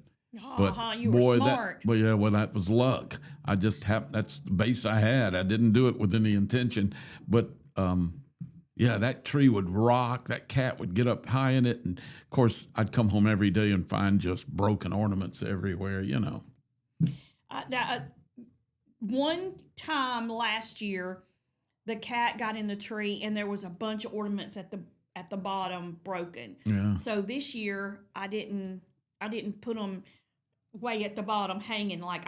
But you were smart. That was luck. I just that's the base I had. I didn't do it with any intention, but that tree would rock. That cat would get up high in it, and of course, I'd come home every day and find just broken ornaments everywhere. One time last year, the cat got in the tree, and there was a bunch of ornaments at the bottom broken. Yeah. So this year, I didn't put them way at the bottom hanging like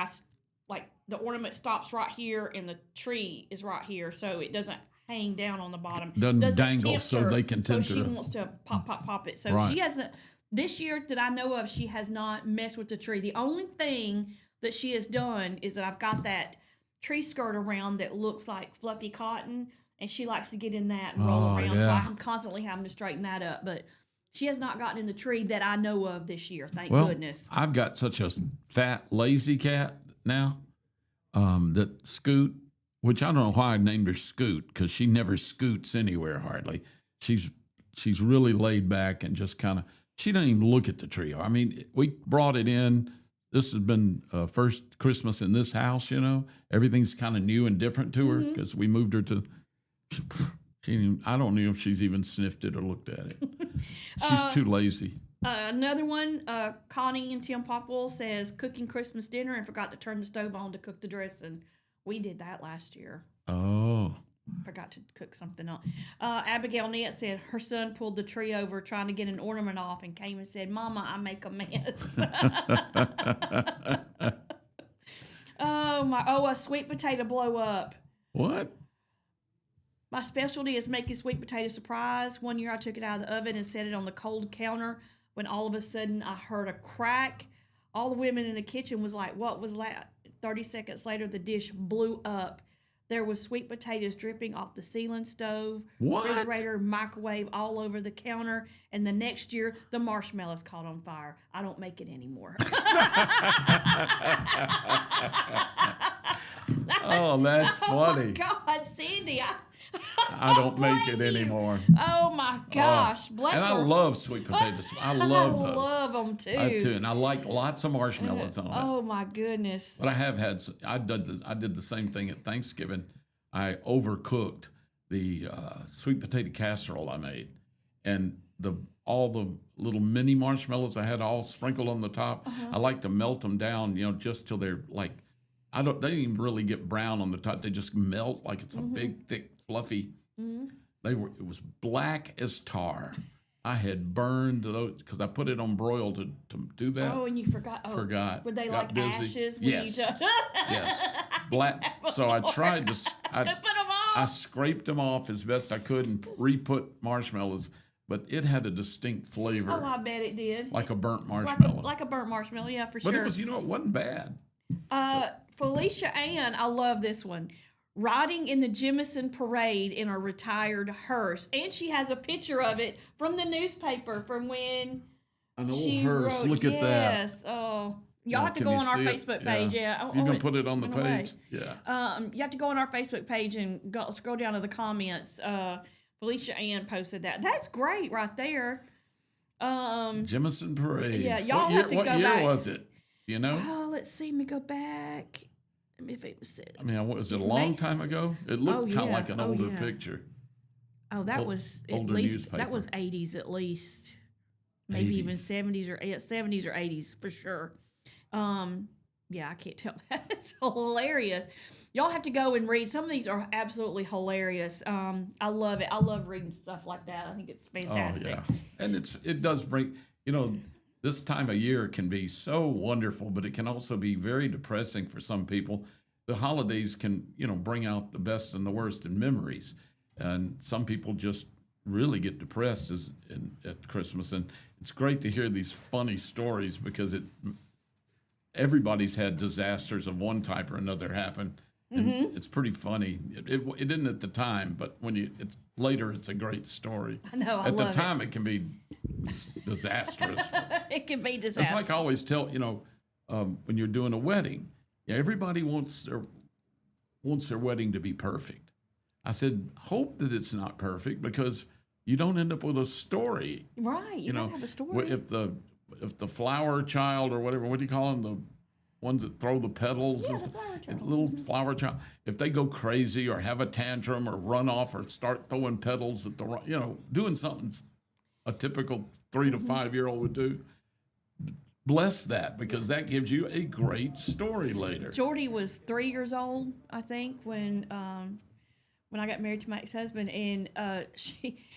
the ornament stops right here and the tree is right here, so it doesn't hang down on the bottom. Doesn't dangle so they can so she wants to pop it. So right. She hasn't, this year that I know of, she has not messed with the tree. The only thing that she has done is that I've got that tree skirt around that looks like fluffy cotton, and she likes to get in that and roll around. Yeah. So I'm constantly having to straighten that up, but she has not gotten in the tree that I know of this year. Thank goodness. I've got such a fat, lazy cat now that Scoot, which I don't know why I named her Scoot, because she never scoots anywhere hardly. She's really laid back and just kind of, she doesn't even look at the tree. I mean, we brought it in. This has been first Christmas in this house, Everything's kind of new and different to her because we moved her to, I don't know if she's even sniffed it or looked at it. She's too lazy. Another one, Connie and Tim Popwell says cooking Christmas dinner and forgot to turn the stove on to cook the dressing. We did that last year. Oh. Forgot to cook something else. Abigail Nett said her son pulled the tree over trying to get an ornament off and came and said, Mama, I make a mess. A sweet potato blow up. What? My specialty is making sweet potato surprise. One year I took it out of the oven and set it on the cold counter when all of a sudden I heard a crack. All the women in the kitchen was like, what was that? 30 seconds later, the dish blew up. There was sweet potatoes dripping off the ceiling stove, refrigerator, microwave, all over the counter. And the next year, the marshmallows caught on fire. I don't make it anymore. Oh, that's funny. Oh, my God, Cindy. I don't make it anymore. Oh my gosh, bless and her. I love sweet potatoes. I love those. I love them too. I too, and I like lots of marshmallows on it. Oh my goodness. But I have had. I did the same thing at Thanksgiving. I overcooked the sweet potato casserole I made, and all the little mini marshmallows I had all sprinkled on the top. I like to melt them down, just till they're like, they didn't even really get brown on the top. They just melt like it's a big, thick, fluffy. It was black as tar. I had burned those because I put it on broil to do that. Oh, and you forgot. Oh, Forgot. Were they Got like busy. ashes? When Yes. You Yes. Black. So I tried to. to put them off. I scraped them off as best I could and re-put marshmallows, but it had a distinct flavor. Oh, I bet it did. Like a burnt marshmallow. Like a burnt marshmallow, yeah, for but sure. it was, it wasn't bad. Felicia Ann, I love this one. Riding in the Jemison Parade in a retired hearse. And she has a picture of it from the newspaper from when An old she hearse. wrote. Look at that. Yes. Oh, y'all have to Can go you on our see it? Facebook page. Yeah. You Oh, can put it on the went away. page. Yeah. You have to go on our Facebook page and scroll down to the comments. Felicia Ann posted that. That's great right there. Jemison Parade. Yeah, y'all have to go back. What year was it? You know? Oh, let's see. Let me go back. If it was it. I mean, was it a long time ago? It looked kind of like an older yeah. picture. Oh, that was at older least newspaper. that was 80s at least, maybe 80s. even 70s or 80s for sure. Yeah, I can't tell. That's hilarious. Y'all have to go and read. Some of these are absolutely hilarious. I love it. I love reading stuff like that. I think it's fantastic. Oh yeah, and it does bring this time of year can be so wonderful, but it can also be very depressing for some people. The holidays can, bring out the best and the worst in memories. And some people just really get depressed at Christmas. And it's great to hear these funny stories because everybody's had disasters of one type or another happen. And it's pretty funny. It didn't at the time, but it's later, it's a great story. I know. I at the love time, it can be disastrous. it can be disastrous. It's like I always tell, when you're doing a wedding, everybody wants their wedding to be perfect. I said, hope that it's not perfect because you don't end up with a story. Right. You don't have a story. If the flower child or whatever, what do you call them? The ones that throw the petals. Yeah, the flower child. Little flower child. If they go crazy or have a tantrum or run off or start throwing petals at doing something a typical 3 to 5 year old would do, bless that because that gives you a great story later. Jordy was 3 years old, I think, when I got married to my ex-husband, and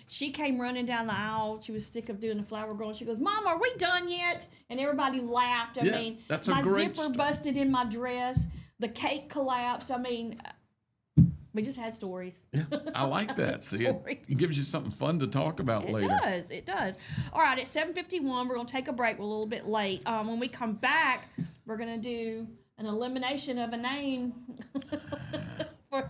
she came running down the aisle. She was sick of doing the flower girl. She goes, "Mom, are we done yet?" And everybody laughed. I mean, that's a my great zipper busted in my dress. The cake collapsed. I mean, we just had stories. Yeah, I like that. See, it gives you something fun to talk about later. It does. All right, at 7:51, we're going to take a break. We're a little bit late. When we come back, we're going to do an elimination of a name for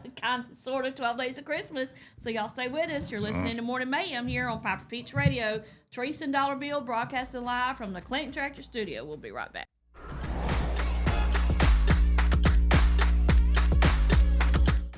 sort of 12 Days of Christmas. So y'all stay with us. You're listening to Morning Mayhem here on Piper Peach Radio. Teresa and Dollar Bill broadcasting live from the Clinton Tractor Studio. We'll be right back.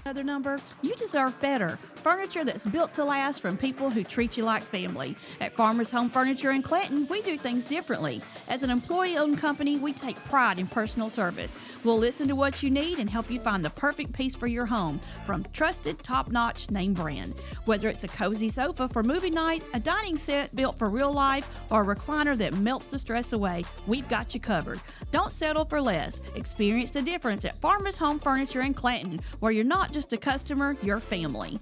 Another number, you deserve better. Furniture that's built to last from people who treat you like family. At Farmers Home Furniture in Clinton, we do things differently. As an employee-owned company, we take pride in personal service. We'll listen to what you need and help you find the perfect piece for your home from trusted, top-notch name brand. Whether it's a cozy sofa for movie nights, a dining set built for real life, or a recliner that melts the stress away, we've got you covered. Don't settle for less. Experience the difference at Farmers Home Furniture in Clinton, where you're not just a customer, you're family.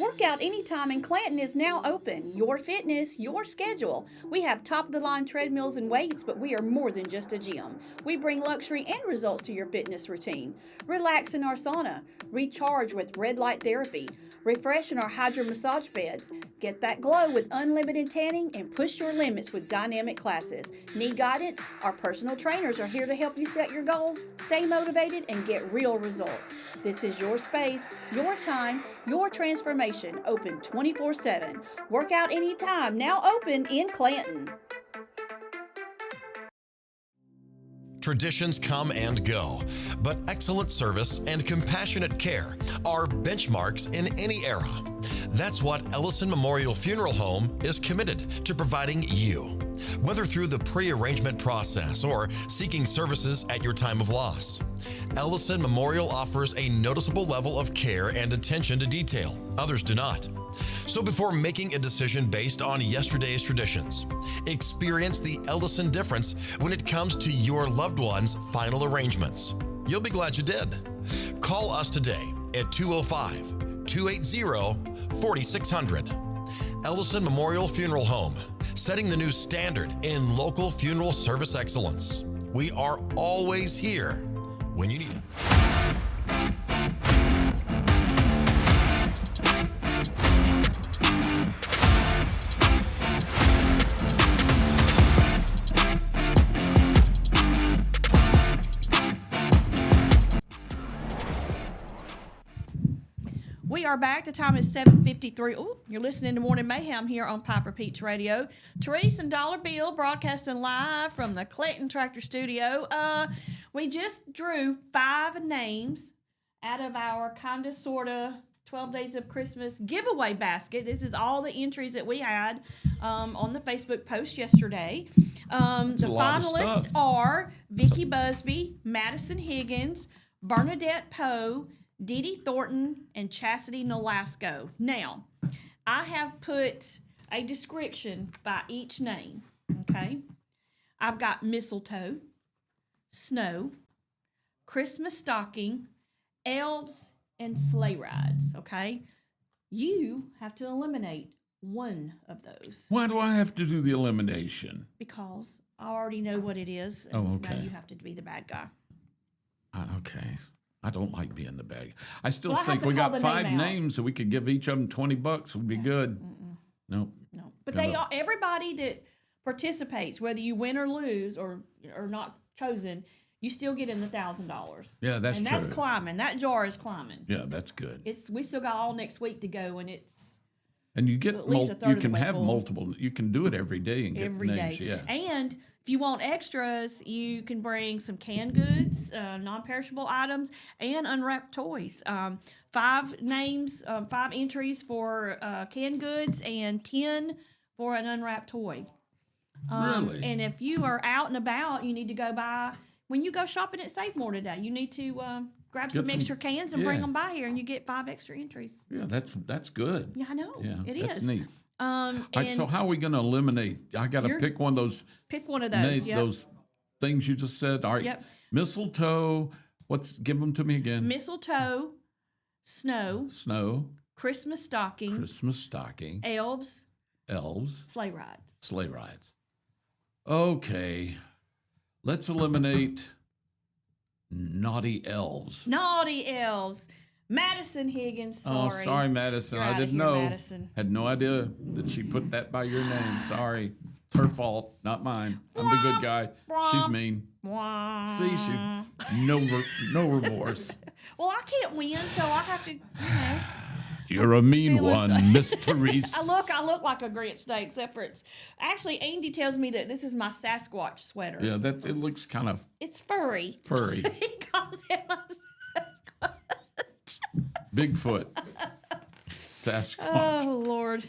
Workout Anytime in Clanton is now open. Your fitness, your schedule. We have top-of-the-line treadmills and weights, but we are more than just a gym. We bring luxury and results to your fitness routine. Relax in our sauna. Recharge with red light therapy. Refresh in our hydro massage beds. Get that glow with unlimited tanning and push your limits with dynamic classes. Need guidance? Our personal trainers are here to help you set your goals, stay motivated, and get real results. This is your space, your time, your transformation. Open 24/7. Workout Anytime, now open in Clanton. Traditions come and go, but excellent service and compassionate care are benchmarks in any era. That's what Ellison Memorial Funeral Home is committed to providing you. Whether through the pre-arrangement process or seeking services at your time of loss, Ellison Memorial offers a noticeable level of care and attention to detail. Others do not. So before making a decision based on yesterday's traditions, experience the Ellison difference when it comes to your loved one's final arrangements. You'll be glad you did. Call us today at 205-280-4600. Ellison Memorial Funeral Home, setting the new standard in local funeral service excellence. We are always here when you need us. We are back. The time is 7:53. Oh, you're listening to Morning Mayhem here on Piper Peach Radio. Therese and Dollar Bill broadcasting live from the Clinton Tractor Studio. We just drew 5 names out of our kinda sorta 12 Days of Christmas giveaway basket. This is all the entries that we had on the Facebook post yesterday. The finalists are Vicky Busby, Madison Higgins, Bernadette Poe, Dee Dee Thornton, and Chastity Nolasco. Now, I have put a description by each name, okay? I've got mistletoe, snow, Christmas stocking, elves, and sleigh rides, okay? You have to eliminate one of those. Why do I have to do the elimination? Because I already know what it is. And Oh, okay. Now you have to be the bad guy. Okay. I don't like being the bad guy. I still Well, I have think to we call got the 5 name out. names, so we could give each of them $20. Would be good. Nope. No, but Good they luck. all, everybody that participates, whether you win or lose or not chosen, you still get in the $1,000. Yeah, that's and true. that's climbing. That jar is climbing. Yeah, that's good. We still got all next week to go, and it's And you get at least a third you of the can way have full. multiple. You can do it every day and get every day. names. Yeah. And if you want extras, you can bring some canned goods, non-perishable items, and unwrapped toys. 5 names, 5 entries for canned goods, and 10 for an unwrapped toy. Really? And if you are out and about, you need to go by. When you go shopping at Save More today, you need to grab some extra cans and bring yeah. them by here, and you get 5 extra entries. Yeah, that's good. Yeah, I know. Yeah, it that's is. neat. All right, And so how are we going to eliminate? I got to You're- pick one of those pick one of those. Yep. those things you just said. All right. Yep. Mistletoe. Give them to me again. Mistletoe, snow, Snow, Christmas stocking, Christmas stocking, elves, elves, sleigh rides. sleigh rides. Okay. Let's eliminate naughty elves. Naughty elves. Madison Higgins, sorry. Oh, sorry, Madison. You're I outta didn't here, know. Madison. Had no idea that she put that by your name. Sorry. It's her fault, not mine. I'm the good guy. She's mean. Wah. See, she no remorse. Well, I can't win, so I have to, You're a mean Feelings. one, Miss Therese. I look like a Grinch today, except for actually, Andy tells me that this is my Sasquatch sweater. Yeah, it looks kind of It's furry. furry. He calls it my Bigfoot. Sasquatch. Oh, Lord.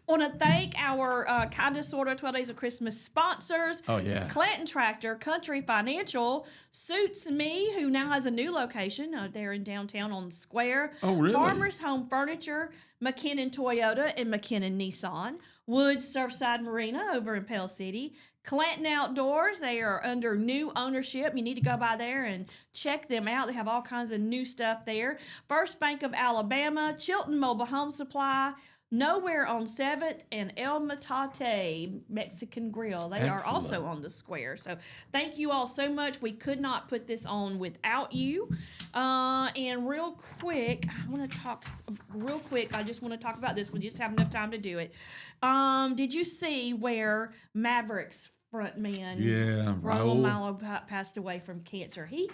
Want to thank our Kinda Sorta 12 Days of Christmas sponsors. Oh, yeah. Clanton Tractor, Country Financial, Suits Me, who now has a new location there in downtown on the square. Oh, really? Farmers Home Furniture, McKinnon Toyota, and McKinnon Nissan. Woods Surfside Marina over in Pell City. Clanton Outdoors, they are under new ownership. You need to go by there and check them out. They have all kinds of new stuff there. First Bank of Alabama, Chilton Mobile Home Supply, Nowhere on 7th, and El Metate Mexican Grill. They are also Excellent. on the square. So thank you all so much. We could not put this on without you. And real quick, I just want to talk about this. We just have enough time to do it. Did you see where Mavericks frontman Yeah, Raul Raul. Malo passed away from cancer? He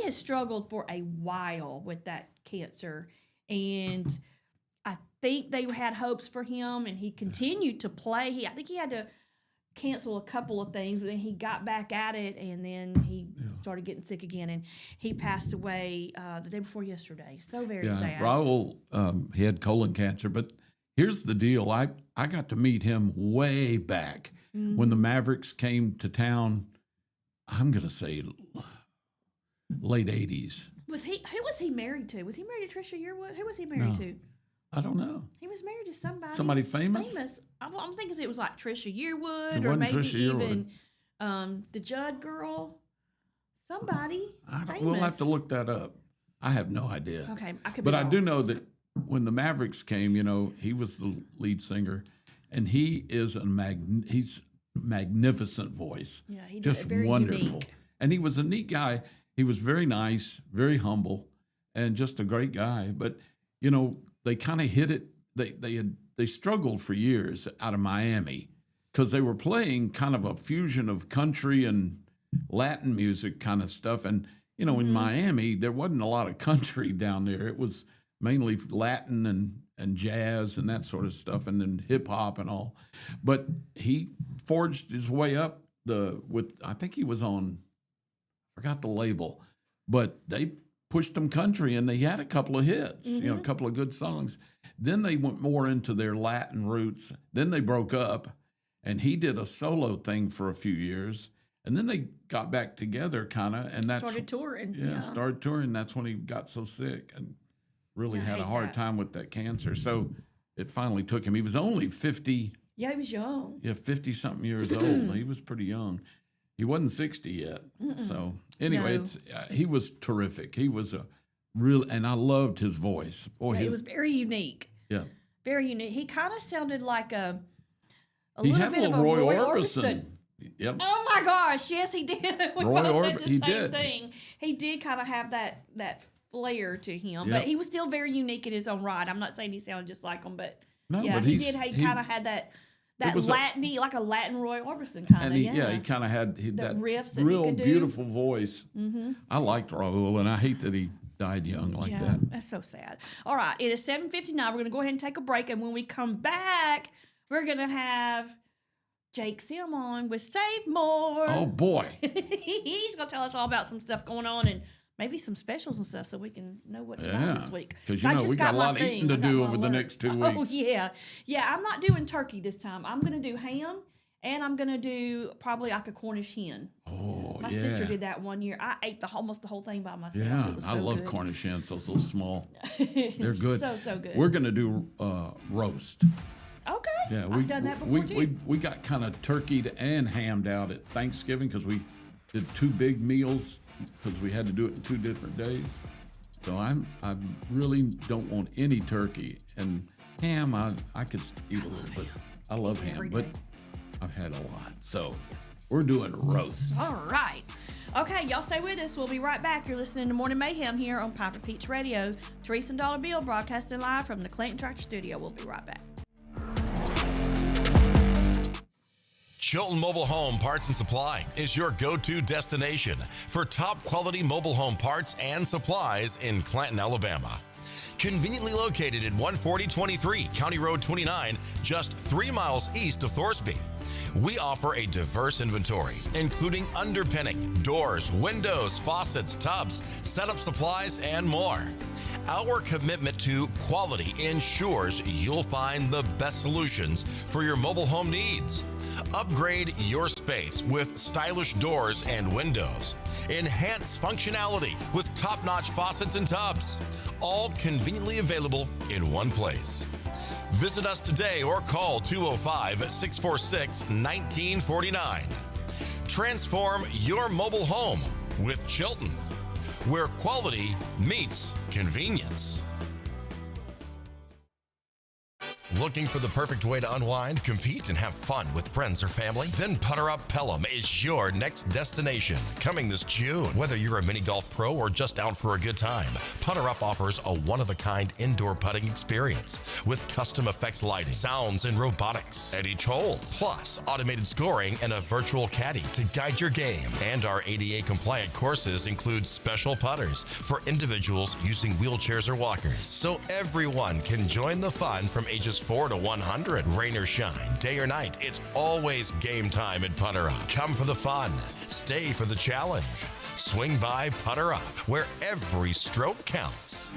has struggled for a while with that cancer, and I think they had hopes for him, and he continued to play. I think he had to cancel a couple of things, but then he got back at it, and then he started getting sick again, and he passed away the day before yesterday. So very sad. Raul, he had colon cancer, but here's the deal. I got to meet him way back when the Mavericks came to town. I'm going to say late 80s. Who was he married to? Was he married to Trisha Yearwood? Who was he married to? I don't know. He was married to somebody. Somebody famous? I'm thinking it was like Trisha Yearwood, It or wasn't maybe Trisha even the Judd girl. Somebody famous. We'll have to look that up. I have no idea. Okay, I could be But I wrong. do know that when the Mavericks came, he was the lead singer, and he is he's magnificent voice. Yeah, he did just it very wonderful. unique. And he was a neat guy. He was very nice, very humble, and just a great guy. But they kind of hit it. They struggled for years out of Miami because they were playing kind of a fusion of country and Latin music kind of stuff. And in Miami, there wasn't a lot of country down there. It was mainly Latin and jazz and that sort of stuff, and then hip hop and all. But he forged his way up I think he was on, I forgot the label, but they pushed him country, and they had a couple of hits, a couple of good songs. Then they went more into their Latin roots. Then they broke up, and he did a solo thing for a few years, and then they got back together kind of, and that's started touring. Started touring. That's when he got so sick and really had a hard time with that cancer. So it finally took him. He was only 50. Yeah, he was young. Yeah, 50-something years old. He was pretty young. He wasn't 60 yet. So anyway, he was terrific. He was and I loved his voice. Boy, it was very unique. Yeah. Very unique. He kind of sounded like a He little had bit a of a Roy Roy Orbison. Yep. Oh my gosh, yes, he did. We Roy both said Orb- the he same did. thing. He did kind of have that flair to him, Yep. but he was still very unique in his own right. I'm not saying he sounded just like him, but No, yeah, but he he's- did. He he- kind of had that was Latin, like a Latin Roy Orbison kind And of. he kind of had that riffs that he real could do. beautiful voice. I liked Raul, and I hate that he died young like that. That's so sad. All right, it is 7:59. We're going to go ahead and take a break, and when we come back, we're going to have Jake Sim on with Save More. Oh boy. He's going to tell us all about some stuff going on and maybe some specials and stuff so we can know what to buy this week. Because I we just got a my lot of thing. eating to I got do my over the alert. next 2 Oh, weeks. yeah. Yeah, I'm not doing turkey this time. I'm going to do ham, and I'm going to do probably like a Cornish hen. Oh, My yeah. sister did that one year. I ate almost the whole thing by myself. Yeah, It was I so love good. Cornish hens, so small. They're good. So good. We're going to do roast. Okay. Yeah, I've done that before too. we got kind of turkeyed and hammed out at Thanksgiving because we did 2 big meals because we had to do it in 2 different days. So I really don't want any turkey, and ham I could eat a little bit. I love ham, every but day. I've had a lot. So we're doing roast. All right. Okay, y'all stay with us. We'll be right back. You're listening to Morning Mayhem here on Piper Peach Radio. Teresa and Dollar Bill broadcasting live from the Clayton Tractor Studio. We'll be right back. Chilton Mobile Home Parts and Supply is your go-to destination for top quality mobile home parts and supplies in Clanton, Alabama. Conveniently located at 14023 County Road 29, just 3 miles east of Thorsby. We offer a diverse inventory, including underpinning, doors, windows, faucets, tubs, setup supplies, and more. Our commitment to quality ensures you'll find the best solutions for your mobile home needs. Upgrade your space with stylish doors and windows. Enhance functionality with top-notch faucets and tubs. All conveniently available in one place. Visit us today or call 205-646-1949. Transform your mobile home with Chilton, where quality meets convenience. Looking for the perfect way to unwind, compete, and have fun with friends or family? Then Putter Up Pelham is your next destination. Coming this June. Whether you're a mini golf pro or just out for a good time, Putter Up offers a one-of-a-kind indoor putting experience with custom effects lighting, sounds, and robotics at each hole, plus automated scoring and a virtual caddy to guide your game. And our ADA-compliant courses include special putters for individuals using wheelchairs or walkers, so everyone can join the fun from ages 4 to 100. Rain or shine, day or night, it's always game time at Putter Up. Come for the fun. Stay for the challenge. Swing by Putter Up, where every stroke counts.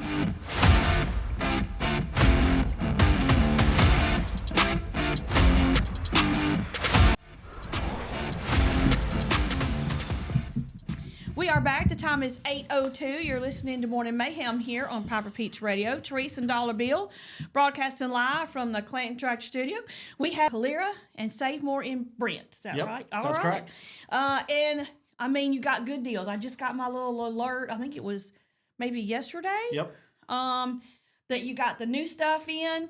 We are back. The time is 8:02. You're listening to Morning Mayhem here on Piper Peach Radio. Therese and Dollar Bill broadcasting live from the Clanton Track Studio. We have Kalira and Save More in Brent. Is that right? That's correct. And I mean, you got good deals. I just got my little alert. I think it was maybe yesterday. Yep. That you got the new stuff in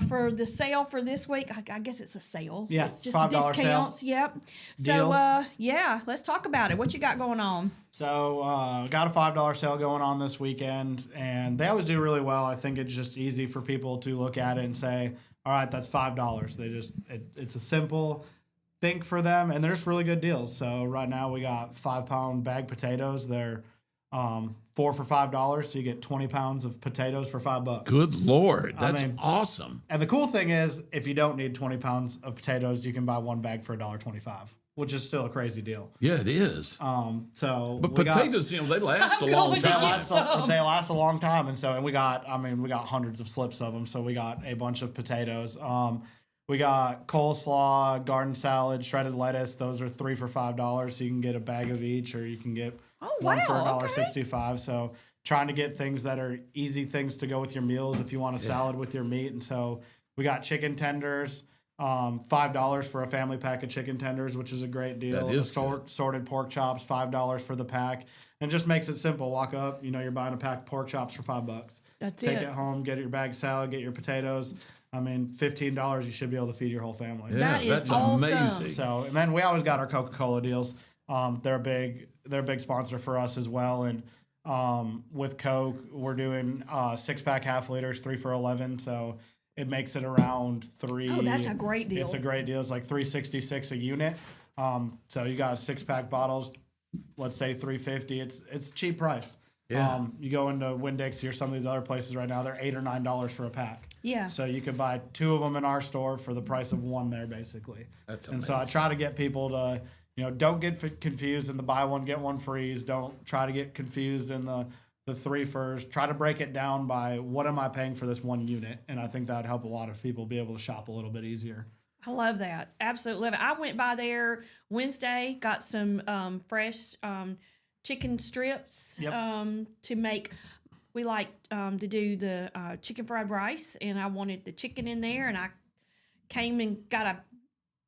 for the sale for this week. I guess it's a sale. Yeah, it's just $5 discounts. sale. Yep. Deals. So yeah, let's talk about it. What you got going on? So got a $5 sale going on this weekend, and they always do really well. I think it's just easy for people to look at it and say, all right, that's $5. They just it's a simple think for them, and they're just really good deals. So right now we got 5-pound bag potatoes. They're 4 for $5, so you get 20 pounds of potatoes for $5. Good Lord, that's awesome. And the cool thing is, if you don't need 20 pounds of potatoes, you can buy one bag for $1.25, which is still a crazy deal. Yeah, it is. But potatoes, they last a long time. They last a long time, and we got hundreds of slips of them. So we got a bunch of potatoes. We got coleslaw, garden salad, shredded lettuce. Those are 3 for $5. So you can get a bag of each, or you can get one for $1.65. So trying to get things that are easy things to go with your meals if you want a salad with your meat. And so we got chicken tenders, $5 for a family pack of chicken tenders, which is a great deal. That is sorted pork chops, $5 for the pack. And it just makes it simple. Walk up, you're buying a pack of pork chops for $5. Take it home, get your bag of salad, get your potatoes. I mean, $15, you should be able to feed your whole family. Yeah, that's amazing. So, and then we always got our Coca-Cola deals. They're a big sponsor for us as well. And with Coke, we're doing 6-pack half liters, 3 for $11. So it makes it around $3. Oh, that's a great deal. It's a great deal. It's like $3.66 a unit. So you got 6-pack bottles, let's say $3.50. It's a cheap price. Yeah. You go into Winn-Dixie or some of these other places right now, they're $8 or $9 for a pack. Yeah. So you could buy 2 of them in our store for the price of 1 there, basically. That's amazing. amazing. And so I try to get people to, don't get confused in the buy one, get one frees. Don't try to get confused in the 3 furs. Try to break it down by what am I paying for this one unit? And I think that would help a lot of people be able to shop a little bit easier. I love that. Absolutely love it. I went by there Wednesday, got some fresh chicken strips to make. We like to do the chicken fried rice, and I wanted the chicken in there, and I came and got a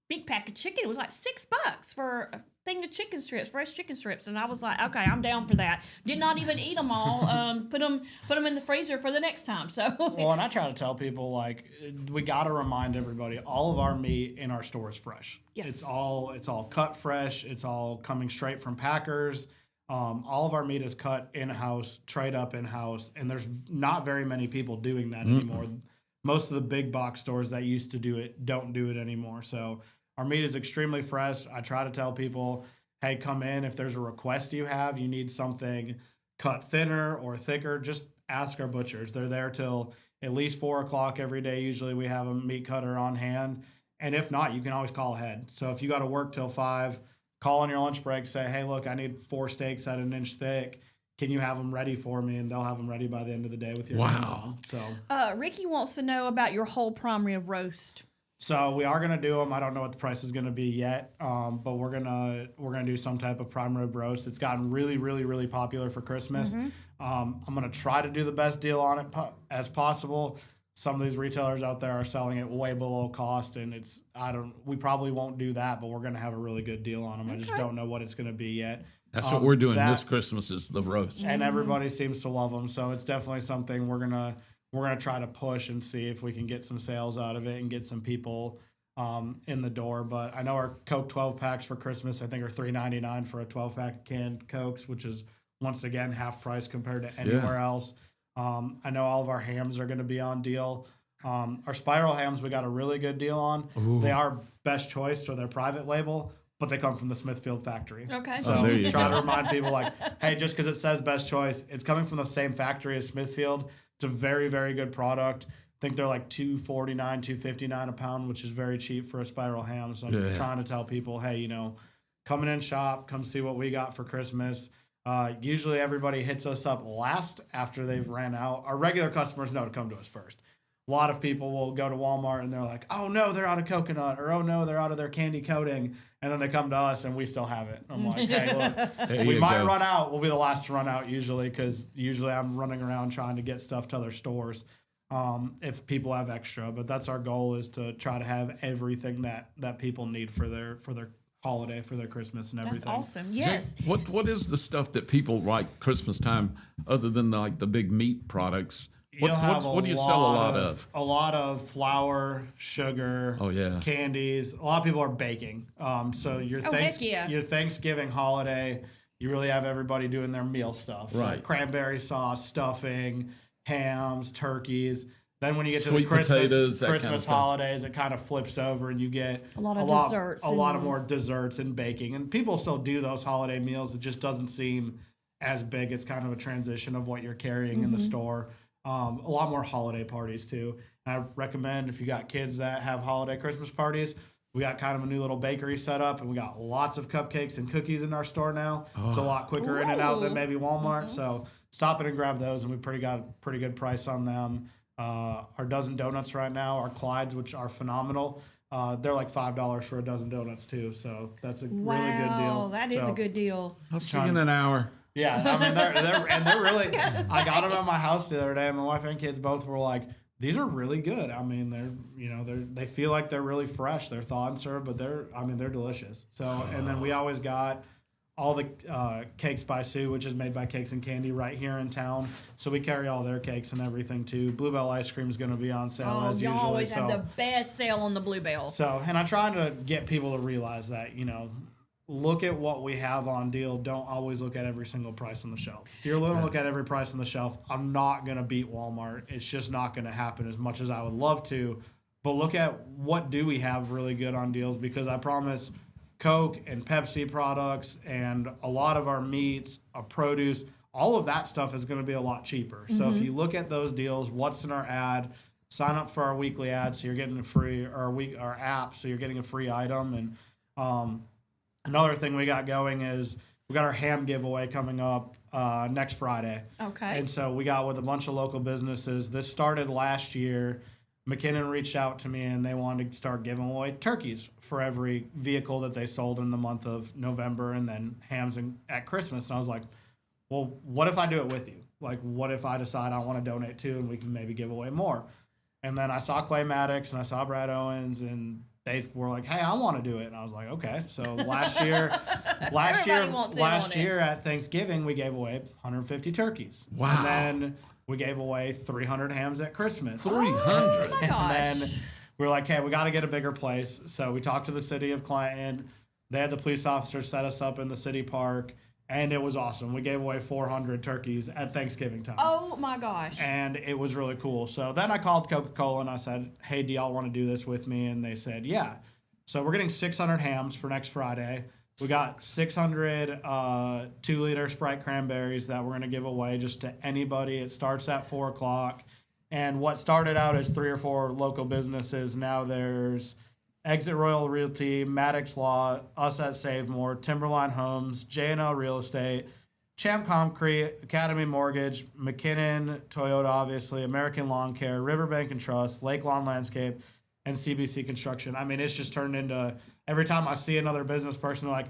big pack of chicken. It was like $6 for a thing of chicken strips, fresh chicken strips, and I was like, okay, I'm down for that. Did not even eat them all. Put them in the freezer for the next time. So well, and I try to tell people, we got to remind everybody, all of our meat in our store is fresh. Yes. It's all cut fresh. It's all coming straight from packers. All of our meat is cut in-house, trade up in-house, and there's not very many people doing that anymore. Most of the big box stores that used to do it don't do it anymore. So our meat is extremely fresh. I try to tell people, hey, come in. If there's a request you need something cut thinner or thicker, just ask our butchers. They're there till at least 4 o'clock every day. Usually we have a meat cutter on hand. And if not, you can always call ahead. So if you got to work till 5, call on your lunch break, say, hey, look, I need 4 steaks at 1 inch thick. Can you have them ready for me? And they'll have them ready by the end of the day with your name on. So, Ricky wants to know about your whole prime rib roast. So we are gonna do them. I don't know what the price is gonna be yet, but we're gonna do some type of prime rib roast. It's gotten really, really, really popular for Christmas. I'm gonna try to do the best deal on it as possible. Some of these retailers out there are selling it way below cost, and we probably won't do that, but we're gonna have a really good deal on them. I just don't know what it's gonna be yet. That's what we're doing this Christmas is the roast. And everybody seems to love them, so it's definitely something we're gonna try to push and see if we can get some sales out of it and get some people in the door. But I know our Coke 12 packs for Christmas, I think, are $3.99 for a 12-pack of canned Cokes, which is once again half price compared to anywhere else. I know all of our hams are going to be on deal. Our spiral hams we got a really good deal on. Ooh. They are best choice, so they're private label, but they come from the Smithfield factory. Okay. So try to remind people hey, just because it says best choice, it's coming from the same factory as Smithfield. It's a very, very good product. think they're like $2.49, $2.59 a pound, which is very cheap for a spiral ham. So I'm trying to tell people, hey, you know, come in and shop, come see what we got for Christmas. Usually everybody hits us up last after they've ran out. Our regular customers know to come to us first. A lot of people will go to Walmart and they're like, oh no, they're out of coconut, or oh no, they're out of their candy coating. And then they come to us and we still have it. I'm like, hey, look, we might run out. We'll be the last to run out usually, because usually I'm running around trying to get stuff to other stores if people have extra. But that's our goal, is to try to have everything that people need for their holiday, for their Christmas and everything. That's awesome. Yes. What is the stuff that people like Christmas time, other than like the big meat products? What do you sell a lot of? A lot of flour, sugar, candies. A lot of people are baking. So your Thanksgiving holiday, you really have everybody doing their meal stuff. Right. So cranberry sauce, stuffing, hams, turkeys. Then when you get to Sweet the potatoes, Christmas holidays, it kind of flips over and you get a lot of desserts. A lot of more desserts and baking. And people still do those holiday meals. It just doesn't seem as big. It's kind of a transition of what you're carrying in the store. A lot more holiday parties too. And I recommend, if you got kids that have holiday Christmas parties, we got kind of a new little bakery set up, and we got lots of cupcakes and cookies in our store now. It's a lot quicker in and out than maybe Walmart. So stop in and grab those, and we got a pretty good price on them. Our dozen donuts right now, our Clydes, which are phenomenal, they're like $5 for a dozen donuts too. So that's a really good deal. That is a good deal. I'll see you in an hour. Yeah, I mean, they're really. I got them at my house the other day, and my wife and kids both were like, "These are really good." I mean, they feel like they're really fresh. They're thawed and served, but they're delicious. So, and then we always got all the Cakes by Sue, which is made by Cakes and Candy right here in town. So we carry all their cakes and everything too. Bluebell ice cream is going to be on sale as usual. You always have the best sale on the Bluebell. So, and I'm trying to get people to realize that, you know, look at what we have on deal. Don't always look at every single price on the shelf. If you're going to look at every price on the shelf, I'm not going to beat Walmart. It's just not going to happen, as much as I would love to. But look at what do we have really good on deals, because I promise Coke and Pepsi products and a lot of our meats, our produce, all of that stuff is going to be a lot cheaper. So if you look at those deals, what's in our ad, sign up for our weekly ad, so you're getting a free, or our app, so you're getting a free item. And another thing we got going is we got our ham giveaway coming up next Friday. Okay. And so we got with a bunch of local businesses. This started last year. McKinnon reached out to me, and they wanted to start giving away turkeys for every vehicle that they sold in the month of November, and then hams at Christmas. And I was like, well, what if I do it with you? Like, what if I decide I want to donate too, and we can maybe give away more? And then I saw Clay Maddox and I saw Brad Owens, and they were like, hey, I want to do it. And I was like, okay. So last year at Thanksgiving, we gave away 150 turkeys. Wow. And then we gave away 300 hams at Christmas. 300? Oh my gosh. And then we were like, hey, we got to get a bigger place. So we talked to the city of Clinton. They had the police officers set us up in the city park, and it was awesome. We gave away 400 turkeys at Thanksgiving time. Oh my gosh. And it was really cool. So then I called Coca-Cola and I said, hey, do y'all want to do this with me? And they said, yeah. So we're getting 600 hams for next Friday. We got 600 2-liter Sprite cranberries that we're going to give away just to anybody. It starts at 4 o'clock. And what started out as 3 or 4 local businesses, now there's Exit Royal Realty, Maddox Law, us at Save More, Timberline Homes, J&L Real Estate, Champ Concrete, Academy Mortgage, McKinnon, Toyota, obviously, American Lawn Care, Riverbank and Trust, Lake Lawn Landscape, and CBC Construction. I mean, it's just turned into, every time I see another business person, they're like,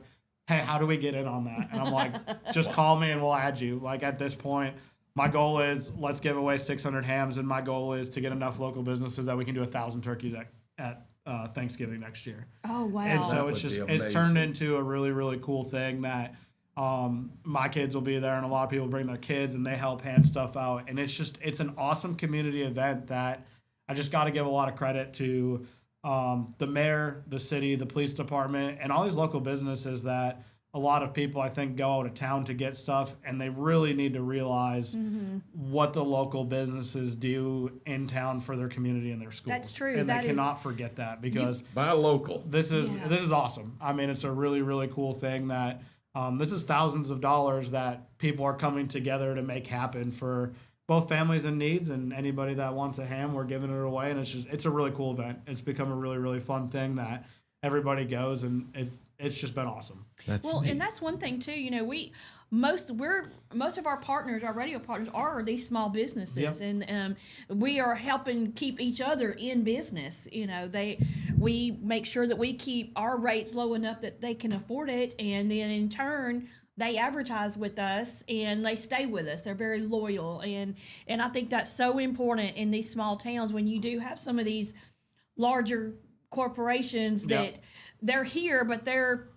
hey, how do we get in on that? And I'm like, just call me and we'll add you. Like, at this point, my goal is, let's give away 600 hams, and my goal is to get enough local businesses that we can do 1,000 turkeys at Thanksgiving next year. Oh, wow. And so it's turned into a really, really cool thing that my kids will be there, and a lot of people bring their kids and they help hand stuff out. And it's an awesome community event that I just got to give a lot of credit to the mayor, the city, the police department, and all these local businesses that a lot of people, I think, go out of town to get stuff, and they really need to realize what the local businesses do in town for their community and their schools. That's true. And they cannot forget that, because buy local. This is awesome. I mean, it's a really, really cool thing that this is thousands of dollars that people are coming together to make happen for both families in needs and anybody that wants a ham, we're giving it away. And it's a really cool event. It's become a really, really fun thing that everybody goes, and it's just been awesome. And that's one thing too. You know, most of our partners, our radio partners, are these small businesses, and we are helping keep each other in business. You know, we make sure that we keep our rates low enough that they can afford it, and then in turn they advertise with us and they stay with us. They're very loyal, and I think that's so important in these small towns when you do have some of these larger corporations that they're here, but they're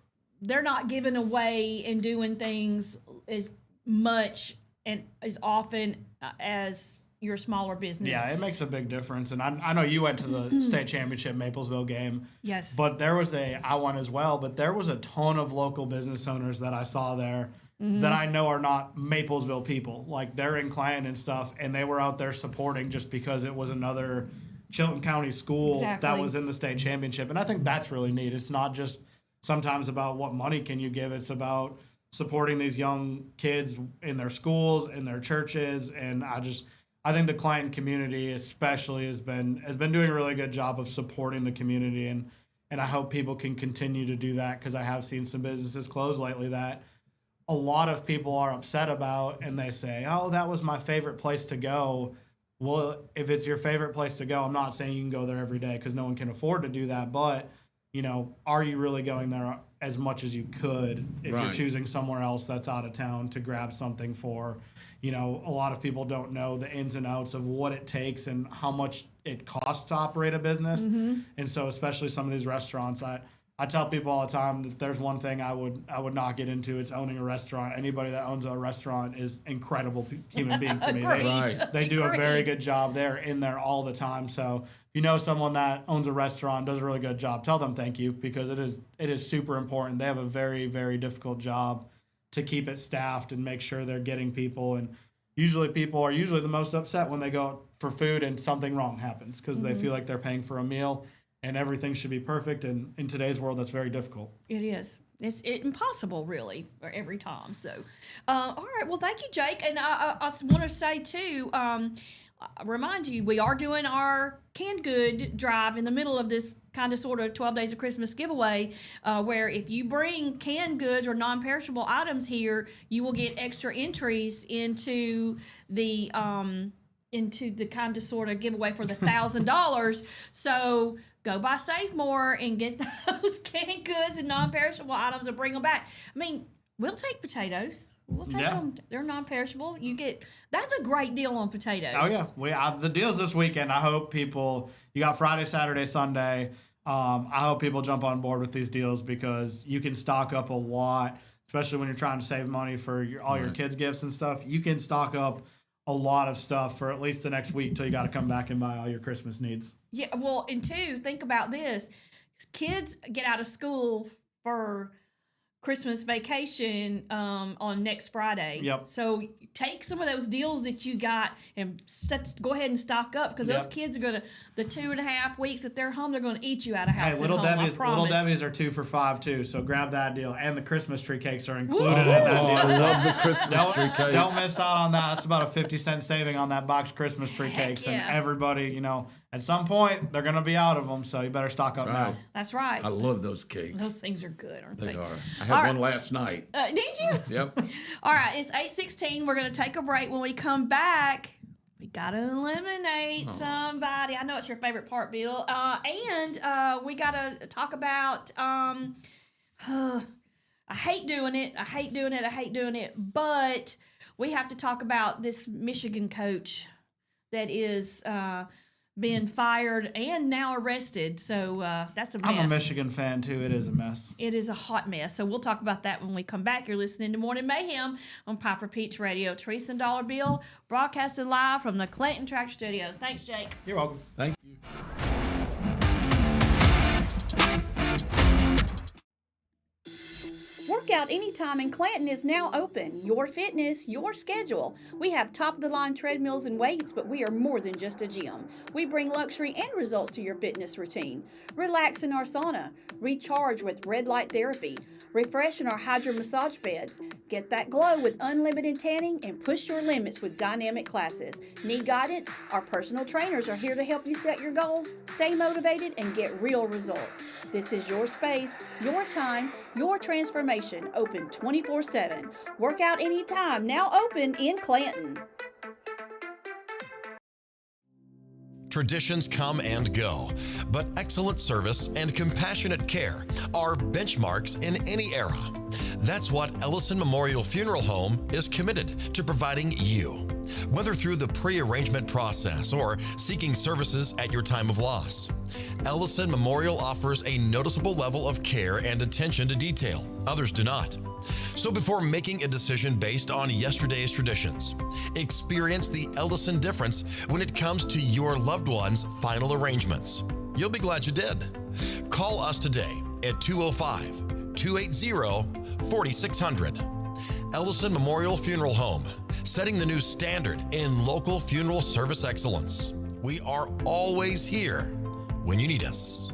not giving away and doing things as much and as often as your smaller business. Yeah, it makes a big difference. And I know you went to the state championship Maplesville game. Yes. But I went as well, but there was a ton of local business owners that I saw there that I know are not Maplesville people. Like, they're in Clanton and stuff, and they were out there supporting just because it was another Chilton County school that was in the state championship. And I think that's really neat. It's not just sometimes about what money can you give. It's about supporting these young kids in their schools, in their churches. And I think the Clanton community especially has been doing a really good job of supporting the community. And I hope people can continue to do that, because I have seen some businesses close lately that a lot of people are upset about, and they say, oh, that was my favorite place to go. Well, if it's your favorite place to go, I'm not saying you can go there every day because no one can afford to do that. But, you know, are you really going there as much as you could if you're choosing somewhere else that's out of town to grab something for? You know, a lot of people don't know the ins and outs of what it takes and how much it costs to operate a business. And so especially some of these restaurants, I tell people all the time that there's one thing I would not get into. It's owning a restaurant. Anybody that owns a restaurant is incredible human being to me. They do a very good job. They're in there all the time. So if you know someone that owns a restaurant, does a really good job, tell them thank you, because it is super important. They have a very, very difficult job to keep it staffed and make sure they're getting people. And usually people are the most upset when they go for food and something wrong happens, because they feel like they're paying for a meal. And everything should be perfect, and in today's world, that's very difficult. It is. It's impossible, really, for every time. So, all right. Well, thank you, Jake. And I want to say, too, remind you, we are doing our canned good drive in the middle of this kind of sort of 12 Days of Christmas giveaway, where if you bring canned goods or non-perishable items here, you will get extra entries into the kind of sort of giveaway for the $1,000. So go by Save More and get those canned goods and non-perishable items and bring them back. I mean, we'll take potatoes. We'll take them. They're non-perishable. That's a great deal on potatoes. Oh yeah, the deals this weekend. I hope people. You got Friday, Saturday, Sunday. I hope people jump on board with these deals, because you can stock up a lot, especially when you're trying to save money for all your kids' gifts and stuff. You can stock up a lot of stuff for at least the next week till you got to come back and buy all your Christmas needs. Yeah, well, and two, think about this. Kids get out of school for Christmas vacation on next Friday. Yep. So take some of those deals that you got and go ahead and stock up, because those kids are going to, the 2.5 weeks that they're home, they're going to eat you out of house. Hey, Little Debbie's are 2 for $5 too, so grab that deal. And the Christmas tree cakes are included in that deal. I love the Christmas tree cakes. Don't miss out on that. That's about a 50-cent saving on that box Christmas tree cakes. And everybody, you know, at some point they're going to be out of them, so you better stock up now. That's right. I love those cakes. Those things are good, aren't they? They are. I had one last night. Did you? Yep. All right, it's 8:16. We're going to take a break. When we come back, we got to eliminate somebody. I know it's your favorite part, Bill. And we got to talk about, I hate doing it, but we have to talk about this Michigan coach that is been fired and now arrested. So that's a mess. I'm a Michigan fan too. It is a mess. It is a hot mess. So we'll talk about that when we come back. You're listening to Morning Mayhem on Piper Peach Radio. Teresa and Dollar Bill broadcasting live from the Clayton Tractor Studios. Thanks, Jake. You're welcome. Thank you. We're Workout Anytime in Clanton is now open. Your fitness, your schedule. We have top-of-the-line treadmills and weights, but we are more than just a gym. We bring luxury and results to your fitness routine. Relax in our sauna. Recharge with red light therapy. Refresh in our hydro massage beds. Get that glow with unlimited tanning and push your limits with dynamic classes. Need guidance? Our personal trainers are here to help you set your goals, stay motivated, and get real results. This is your space, your time, your transformation, open 24/7. Workout Anytime, now open in Clanton. Traditions come and go, but excellent service and compassionate care are benchmarks in any era. That's what Ellison Memorial Funeral Home is committed to providing you. Whether through the pre-arrangement process or seeking services at your time of loss, Ellison Memorial offers a noticeable level of care and attention to detail. Others do not. So before making a decision based on yesterday's traditions, experience the Ellison difference when it comes to your loved one's final arrangements. You'll be glad you did. Call us today at 205-280-4600. Ellison Memorial Funeral Home, setting the new standard in local funeral service excellence. We are always here when you need us.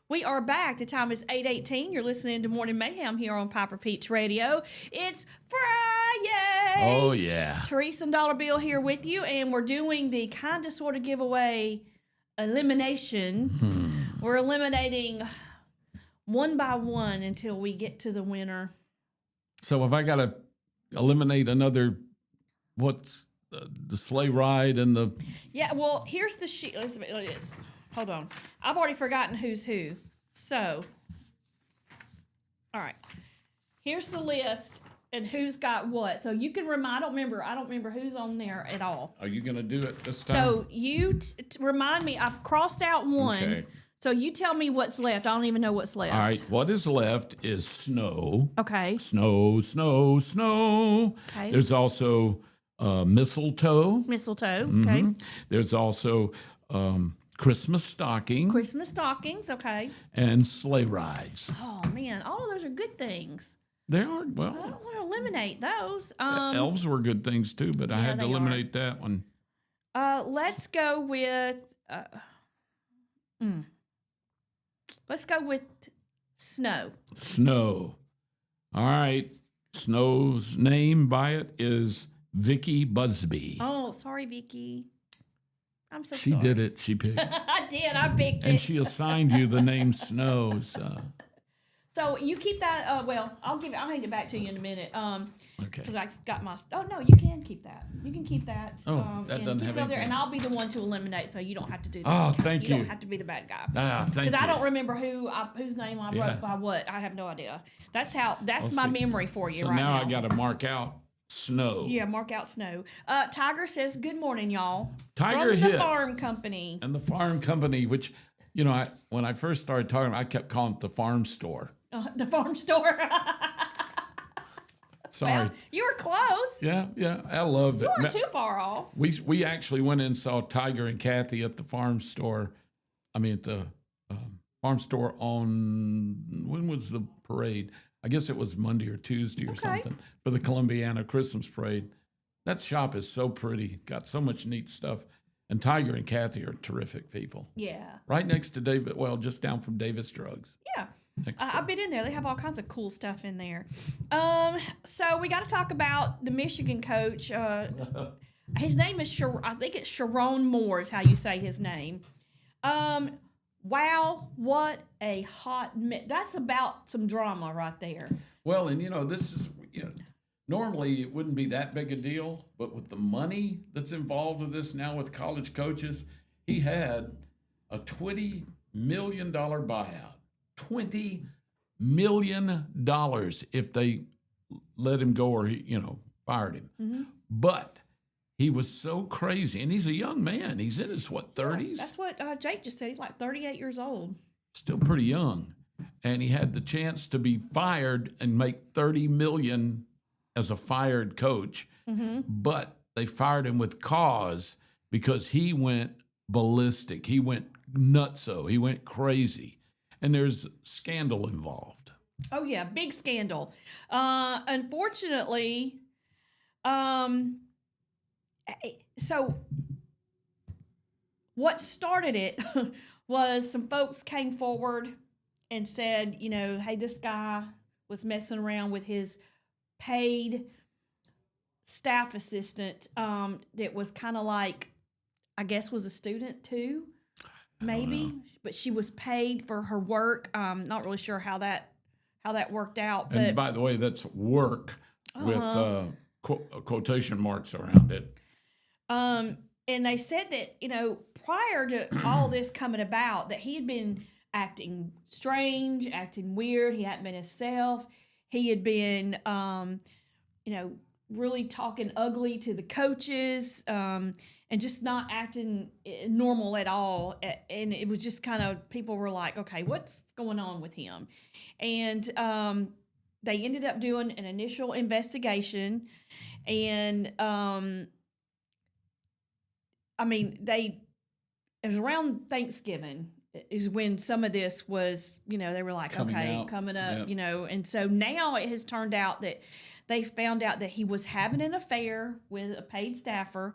We are back. The time is 8:18. You're listening to Morning Mayhem here on Piper Peach Radio. It's Friday. Oh, yeah. Teresa and Dollar Bill here with you, and we're doing the kind of sort of giveaway elimination. We're eliminating one by one until we get to the winner. So if I got to eliminate another, what's the sleigh ride and the... Yeah, well, here's the sheet. Let's look at this. Hold on. I've already forgotten who's who. So, all right. Here's the list and who's got what. So you can remind. I don't remember who's on there at all. Are you going to do it this time? So you remind me. I've crossed out one. Okay. So you tell me what's left. I don't even know what's left. All right. What is left is snow. Okay. Snow, snow, snow. Okay. There's also mistletoe. Mistletoe. Mm-hmm. Okay. There's also Christmas stocking. Christmas stockings. Okay. And sleigh rides. Oh man, all of those are good things. They are, I well, don't want to eliminate those. elves were good things too, but I Yeah, had to they eliminate that one. Let's go with. Let's go with snow. Snow. All right. Snow's name by it is Vicky Busby. Oh, sorry, Vicky. I'm so She sorry. did it. She picked. I did. I picked And it. she assigned you the name Snow. So you keep that. Well, I'll hand it back to you in a minute. Okay. Because I got my. Oh no, you can keep that. You can keep that. Oh, that and doesn't keep have it up there, anything. and I'll be the one to eliminate, so you don't have to do that. Oh, thank you. You don't have to be the bad guy. Thank you. Because I don't remember whose name I Yeah. wrote by what. I have no idea. That's my see. memory for you So right now now. I got to mark out Snow. Yeah, mark out snow. Tiger says, "Good morning, y'all." Tiger from the hit. farm company. And the farm company, which, when I first started talking, I kept calling it the farm store. The farm store. Sorry. Well, you were close. Yeah, I love it. You weren't too far off. We actually went in and saw Tiger and Kathy at the farm store. I mean, at the farm store when was the parade? I guess it was Monday or Tuesday or something for the Columbiana Christmas parade. That shop is so pretty. Got so much neat stuff. And Tiger and Kathy are terrific people. Yeah. Right next to just down from Davis Drugs. Yeah. Next door. I've been in there. They have all kinds of cool stuff in there. So we got to talk about the Michigan coach. His name is I think it's Sharon Moore is how you say his name. Wow, what a hot that's about some drama right there. Well, and this is normally it wouldn't be that big a deal, but with the money that's involved with this now with college coaches, he had a $20 million buyout. $20 million if they let him go or he, fired him. Mm-hmm. But he was so crazy, and he's a young man. He's in his 30s? That's what Jake just said. He's like 38 years old. Still pretty young. and he had the chance to be fired and make $30 million as a fired coach, but they fired him with cause because he went ballistic. He went nutso. He went crazy, and there's scandal involved. Oh yeah, big scandal. Unfortunately, so what started it was some folks came forward and said, you know, hey, this guy was messing around with his paid staff assistant that was kind of like, I guess was a student too, maybe, but she was paid for her work. Not really sure how that worked out. But, and by the way, that's work with quotation marks around it. And they said that, you know, prior to all this coming about, that he had been acting strange, acting weird. He hadn't been himself. He had been, you know, really talking ugly to the coaches, and just not acting normal at all. And it was just kind of, people were like, okay, what's going on with him? And they ended up doing an initial investigation. And, I mean, it was around Thanksgiving is when some of this was, you know, they were like, coming up, yep. You know. And so now it has turned out that they found out that he was having an affair with a paid staffer.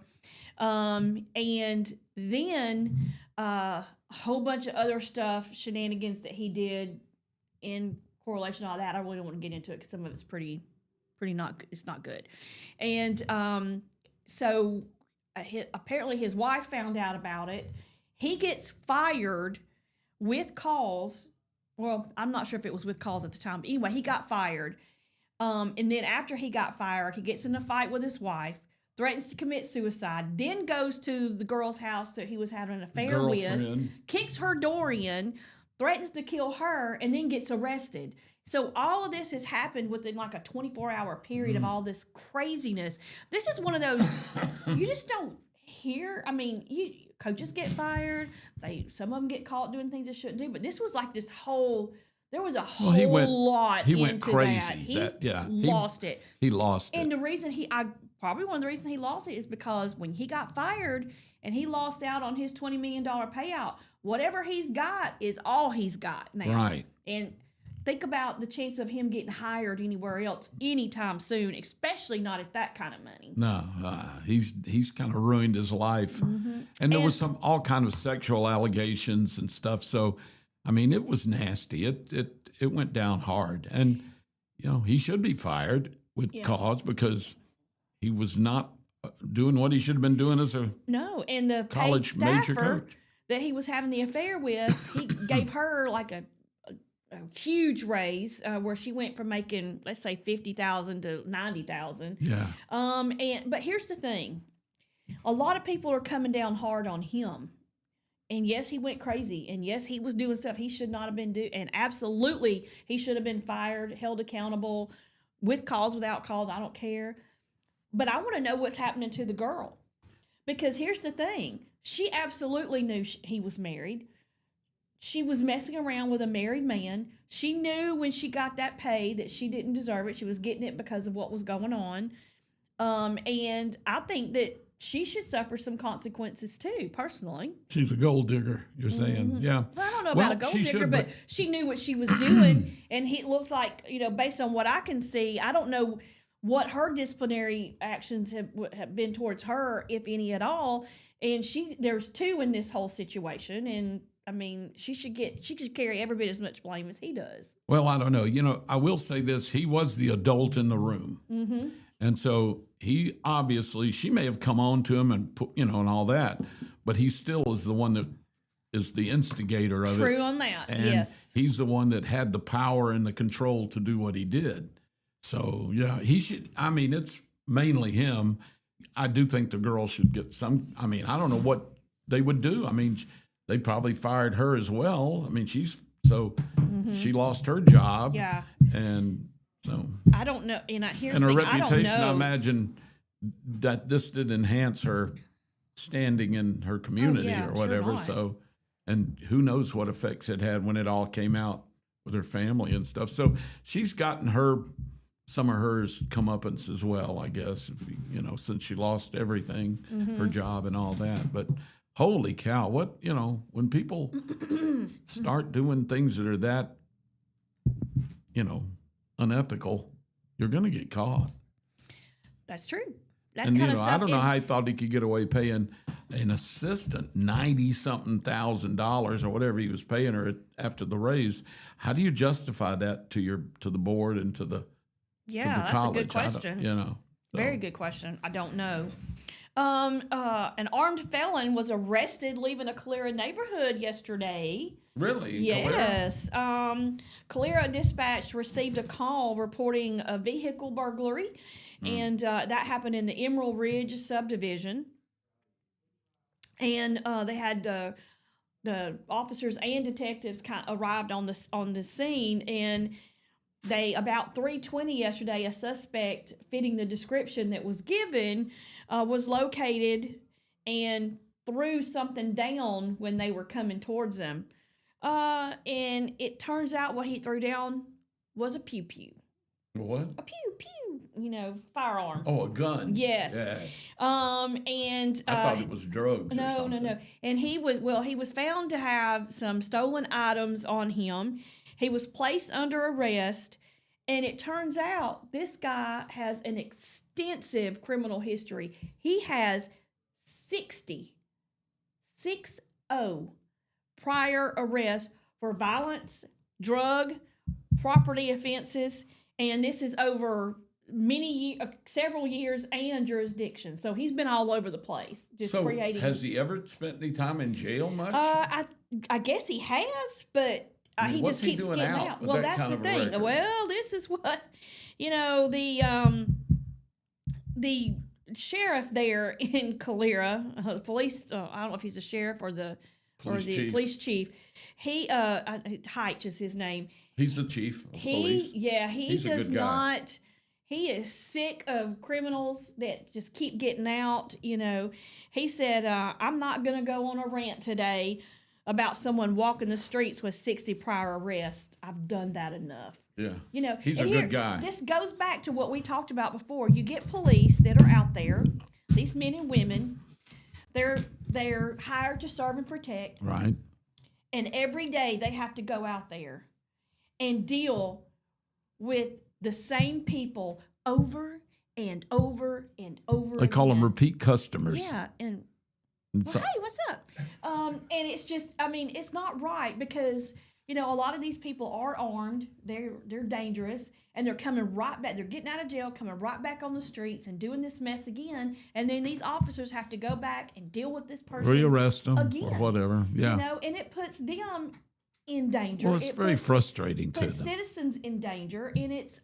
And then a whole bunch of other stuff, shenanigans that he did in correlation to all that. I really don't want to get into it because some of it's pretty not, it's not good. And so apparently his wife found out about it. He gets fired with cause. Well, I'm not sure if it was with cause at the time. But anyway, he got fired. And then after he got fired, he gets in a fight with his wife, threatens to commit suicide, then goes to the girl's house that he was having an affair with, kicks her door in, threatens to kill her, and then gets arrested. So all of this has happened within like a 24-hour period of all this craziness. This is one of those you just don't hear. I mean, coaches get fired. Some of them get caught doing things they shouldn't do. But this was like this whole. There was a whole lot. He went crazy. He lost it. He lost it. And the reason probably one of the reasons he lost it is because when he got fired and he lost out on his $20 million payout, whatever he's got is all he's got now. Right. And think about the chance of him getting hired anywhere else anytime soon, especially not at that kind of money. No, he's kind of ruined his life. And there was all kind of sexual allegations and stuff. So, I mean, it was nasty. It went down hard. And, you know, he should be fired with cause because he was not doing what he should have been doing as a and the college major coach that he was having the affair with, he gave her like a huge raise where she went from making, let's say, $50,000 to $90,000. Yeah. But here's the thing: a lot of people are coming down hard on him. And yes, he went crazy. And yes, he was doing stuff he should not have been doing. And absolutely, he should have been fired, held accountable, with cause, without cause. I don't care. But I want to know what's happening to the girl. Because here's the thing: she absolutely knew he was married. She was messing around with a married man. She knew when she got that pay that she didn't deserve it. She was getting it because of what was going on. And I think that she should suffer some consequences too, personally. She's a gold digger, you're saying. Yeah. Well, I don't know about a gold digger, but she knew what she was doing. And he looks like, you know, based on what I can see, I don't know what her disciplinary actions have been towards her, if any at all. And there's two in this whole situation. And I mean, she should carry every bit as much blame as he does. Well, I don't know. You know, I will say this: he was the adult in the room, and so he obviously, she may have come on to him and put, you know, and all that, but he still is the one that is the instigator of it. True on that. And yes, he's the one that had the power and the control to do what he did. So yeah, he should. I mean, it's mainly him. I do think the girl should get some. I mean, I don't know what they would do. I mean, they probably fired her as well. I mean, she lost her job. Yeah. And so I don't know. And here's her the thing, reputation, I don't know. I imagine that this did enhance her standing in her community or whatever. Sure not. So, and who knows what effects it had when it all came out with her family and stuff. So she's gotten some of hers comeuppance as well, I guess, since she lost everything, her job and all that. But holy cow, when people start doing things that are that, unethical, you're going to get caught. That's true. That's And, kind of stuff. I don't know how he thought he could get away paying an assistant $90-something thousand or whatever he was paying her after the raise. How do you justify that to the board and to the that's college? a good question. So. Very good question. I don't know. An armed felon was arrested leaving a Calera neighborhood yesterday. Really? Yes. Calera Dispatch received a call reporting a vehicle burglary, and that happened in the Emerald Ridge subdivision. And they had the officers and detectives arrived on the scene, and they about 3:20 yesterday, a suspect fitting the description that was given was located and threw something down when they were coming towards them. And it turns out what he threw down was a pew-pew. What? A pew-pew, firearm. Oh, a gun. Yes. And I thought it was drugs or something. No. And he was found to have some stolen items on him. He was placed under arrest, and it turns out this guy has an extensive criminal history. He has 60 prior arrests for violence, drug, property offenses, and this is over several years and jurisdiction. So he's been all over the place, creating. Has he ever spent any time in jail much? I guess he has, but he just keeps getting out. Well, that's the thing. Well, this is what the sheriff there in Calera, the police. I don't know if he's the sheriff or the police chief. He Heitch is his name. He's the chief of police. He does not. He is sick of criminals that just keep getting out. He said, "I'm not going to go on a rant today about someone walking the streets with 60 prior arrests. I've done that enough." Yeah. He's a good guy. This goes back to what we talked about before. You get police that are out there, these men and women. They're hired to serve and protect. Right. And every day they have to go out there and deal with the same people over and over and over. They call them repeat customers. Yeah, hey, what's up? And it's just, it's not right because a lot of these people are armed. They're dangerous, and they're coming right back. They're getting out of jail, coming right back on the streets, and doing this mess again. And then these officers have to go back and deal with this person, rearrest them again, or whatever. Yeah, and it puts them in danger. Well, it's very frustrating to them. Citizens in danger, and it's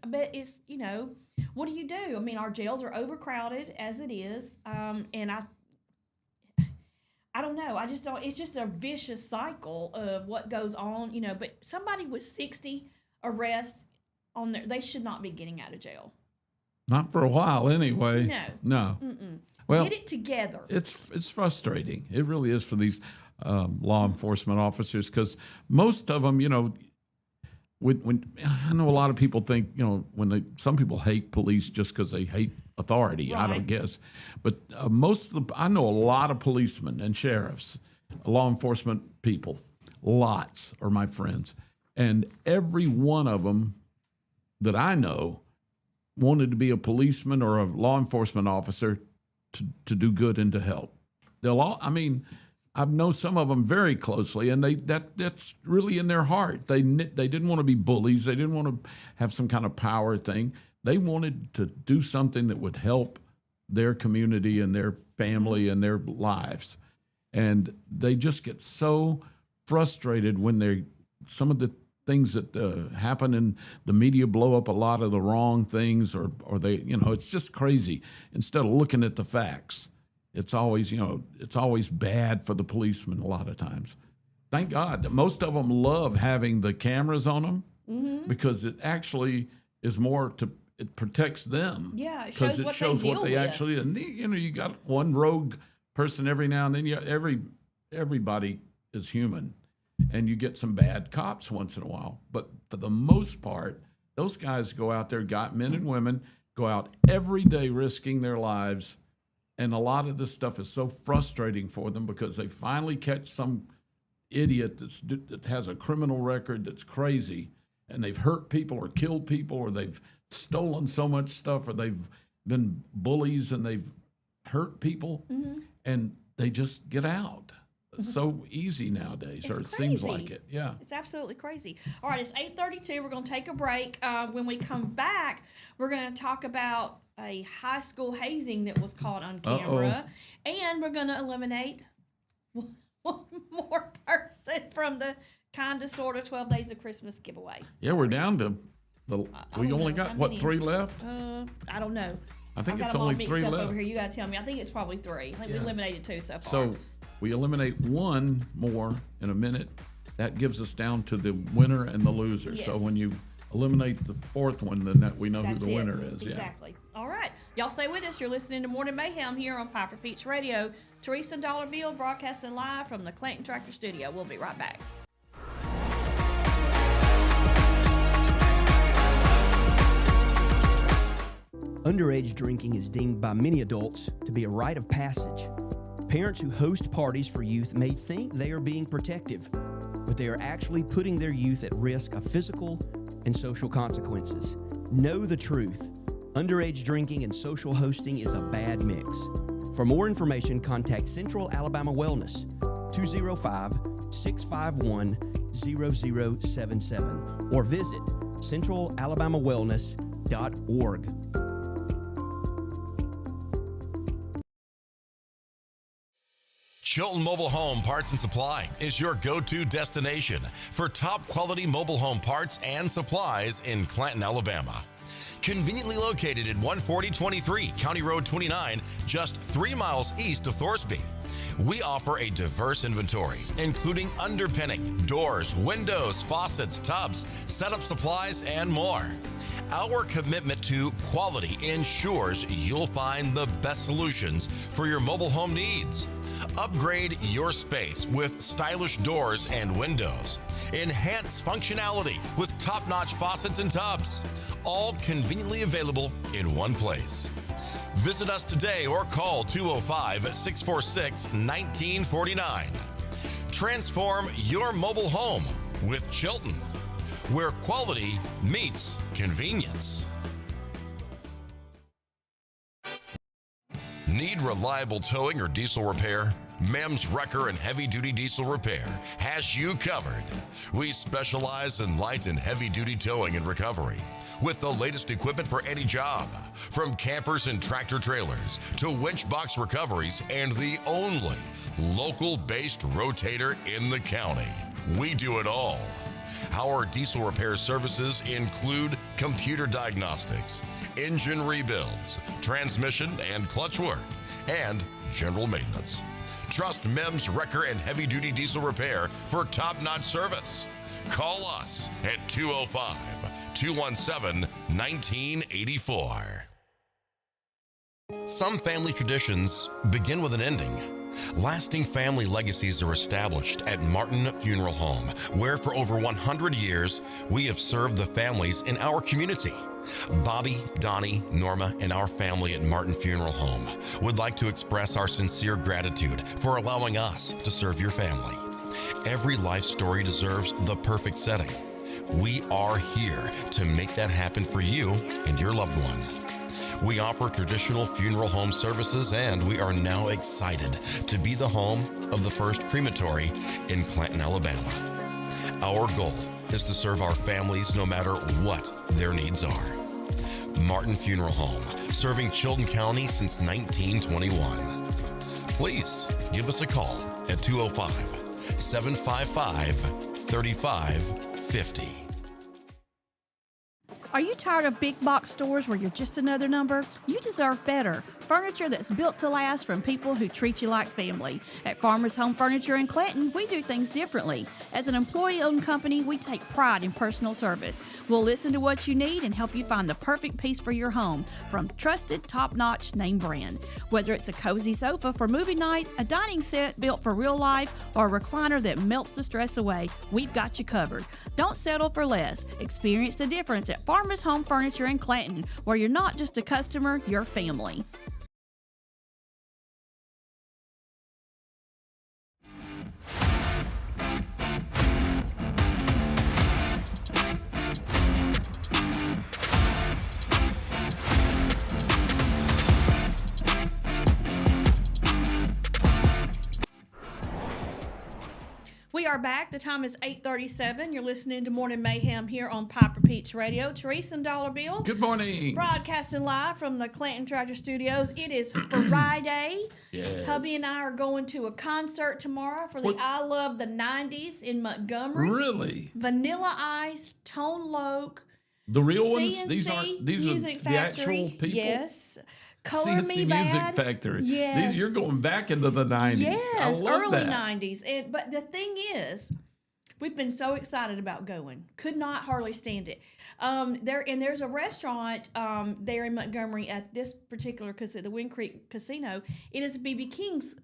what do you do? Our jails are overcrowded as it is, and I don't know. I just don't. It's just a vicious cycle of what goes on, But somebody with 60 arrests on there, they should not be getting out of jail. Not for a while, anyway. No. Mm-mm. Well, get it together. It's frustrating. It really is for these law enforcement officers because most of them, when I know a lot of people think, some people hate police just because they hate authority. Right. I don't guess, but I know a lot of policemen and sheriffs, law enforcement people. Lots are my friends, and every one of them that I know wanted to be a policeman or a law enforcement officer to do good and to help. I've known some of them very closely, and that's really in their heart. They didn't want to be bullies. They didn't want to have some kind of power thing. They wanted to do something that would help their community and their family and their lives. And they just get so frustrated when some of the things that happen in the media blow up a lot of the wrong things, or they, it's just crazy. Instead of looking at the facts, it's always bad for the policemen a lot of times. Thank God that most of them love having the cameras on them because it actually is more it protects them. Yeah, because it shows what they actually. And you got one rogue person every now and then. Everybody is human, and you get some bad cops once in a while. But for the most part, those guys go out there, men and women, go out every day risking their lives. And a lot of this stuff is so frustrating for them because they finally catch some idiot that has a criminal record that's crazy, and they've hurt people or killed people, or they've stolen so much stuff, or they've been bullies and they've hurt people, and they just get out. It's so easy nowadays, It's or it crazy. seems like it. Yeah. It's absolutely crazy. All right, it's 8:32. We're going to take a break. When we come back, we're going to talk about a high school hazing that was caught on camera, and we're going to eliminate one more person from the kind of sort of 12 Days of Christmas giveaway. Yeah, we're down to we only got, How many? 3 left? I don't know. I think I've got it's them all only mixed 3 up left. over here. You got to tell me. I think it's probably 3. I think we eliminated 2 so far. So we eliminate one more in a minute. That gives us down to the winner and the loser. Yes. So when you eliminate the 4th one, then we know That's who the it. winner is. Exactly. All right. Y'all stay with us. You're listening to Morning Mayhem here on Piper Peach Radio. Teresa and Dollar Bill broadcasting live from the Clanton Tractor Studio. We'll be right back. Underage drinking is deemed by many adults to be a rite of passage. Parents who host parties for youth may think they are being protective, but they are actually putting their youth at risk of physical and social consequences. Know the truth. Underage drinking and social hosting is a bad mix. For more information, contact Central Alabama Wellness, 205-651-0077, or visit centralalabamawellness.org. Chilton Mobile Home Parts and Supply is your go-to destination for top quality mobile home parts and supplies in Clanton, Alabama. Conveniently located at 14023 County Road 29, just 3 miles east of Thorsby. We offer a diverse inventory, including underpinning, doors, windows, faucets, tubs, setup supplies, and more. Our commitment to quality ensures you'll find the best solutions for your mobile home needs. Upgrade your space with stylish doors and windows. Enhance functionality with top-notch faucets and tubs. All conveniently available in one place. Visit us today or call 205-646-1949. Transform your mobile home with Chilton, where quality meets convenience. Need reliable towing or diesel repair? Mem's Wrecker and Heavy Duty Diesel Repair has you covered. We specialize in light and heavy duty towing and recovery with the latest equipment for any job, from campers and tractor trailers to winch box recoveries, and the only local-based rotator in the county. We do it all. Our diesel repair services include computer diagnostics, engine rebuilds, transmission and clutch work, and general maintenance. Trust Mem's Wrecker and Heavy Duty Diesel Repair for top-notch service. Call us at 205-217-1984. Some family traditions begin with an ending. Lasting family legacies are established at Martin Funeral Home, where for over 100 years, we have served the families in our community. Bobby, Donnie, Norma, and our family at Martin Funeral Home would like to express our sincere gratitude for allowing us to serve your family. Every life story deserves the perfect setting. We are here to make that happen for you and your loved one. We offer traditional funeral home services, and we are now excited to be the home of the first crematory in Clanton, Alabama. Our goal is to serve our families no matter what their needs are. Martin Funeral Home, serving Chilton County since 1921. Please give us a call at 205-755-3550. Are you tired of big box stores where you're just another number? You deserve better. furniture that's built to last from people who treat you like family. At Farmers Home Furniture in Clanton, we do things differently. As an employee-owned company, we take pride in personal service. We'll listen to what you need and help you find the perfect piece for your home from trusted, top-notch name brand. Whether it's a cozy sofa for movie nights, a dining set built for real life, or a recliner that melts the stress away, we've got you covered. Don't settle for less. Experience the difference at Farmers Home Furniture in Clanton, where you're not just a customer, you're family. We are back. The time is 8:37. You're listening to Morning Mayhem here on Piper Peach Radio. Teresa and Dollar Bill. Good morning. Broadcasting live from the Clanton Tractor Studios. It is Friday. Yes. Hubby and I are going to a concert tomorrow for the I Love the 90s in Montgomery. Really? Vanilla Ice, Tone Loc. The real ones? CNC These are Music the actual Factory. people? Yes. Color CNC Me Bad. Music Factory. Yes. You're going back into the 90s. Yes, I love early that. 90s. But the thing is, we've been so excited about going. Could not hardly stand it. There's a restaurant there in Montgomery at this particular the Wind Creek Casino. It is a B.B. King's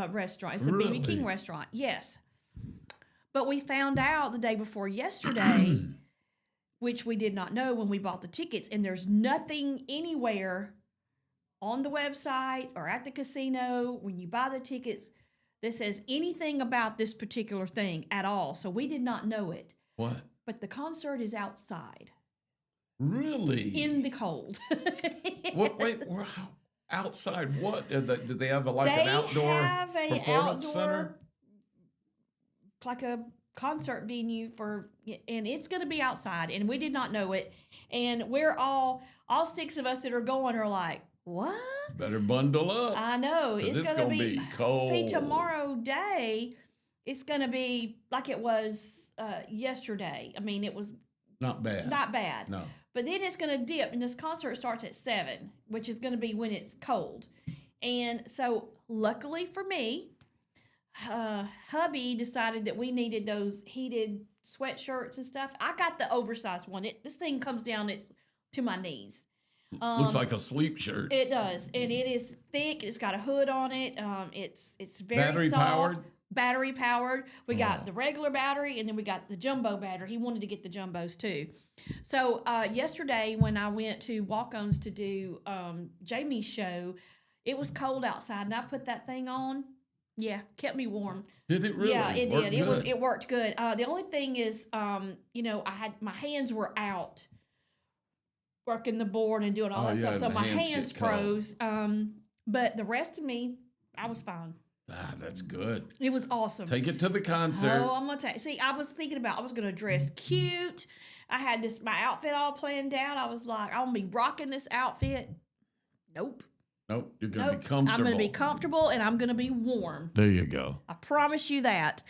restaurant. It's a Really? B.B. King restaurant. Yes. But we found out the day before yesterday, which we did not know when we bought the tickets, and there's nothing anywhere on the website or at the casino when you buy the tickets that says anything about this particular thing at all. So we did not know it. What? But the concert is outside. Really? In the cold. Wait, outside what? Do they have an outdoor have a performance outdoor, center? Like a concert venue and it's going to be outside, and we did not know it. And we're all six of us that are going are like, what? Better bundle up. I know. It's going to be cold. See, tomorrow day, it's going to be like it was yesterday. I mean, it was not bad. Not bad. No. But then it's going to dip, and this concert starts at 7, which is going to be when it's cold. And so, luckily for me, hubby decided that we needed those heated sweatshirts and stuff. I got the oversized one. This thing comes down to my knees. Looks like a sleep shirt. It does, and it is thick. It's got a hood on it. It's very battery soft. powered. Battery powered. We got the regular battery, and then we got the jumbo battery. He wanted to get the jumbos too. So yesterday, when I went to Walk-Ons to do Jamie's show, it was cold outside, and I put that thing on. Yeah, kept me warm. Did it really? Yeah, it Worked did. good? It worked good. The only thing is, I had my hands were out working the board and doing all that stuff. So my hands froze. But the rest of me, I was fine. Ah, that's good. It was awesome. Take it to the concert. Oh, I'm gonna tell you. See, I was thinking about I was gonna dress cute. I had my outfit all planned out. I was like, I'm gonna be rocking this outfit. Nope. Nope. You're gonna be comfortable. I'm gonna be comfortable and I'm gonna be warm. There you go. I promise you that.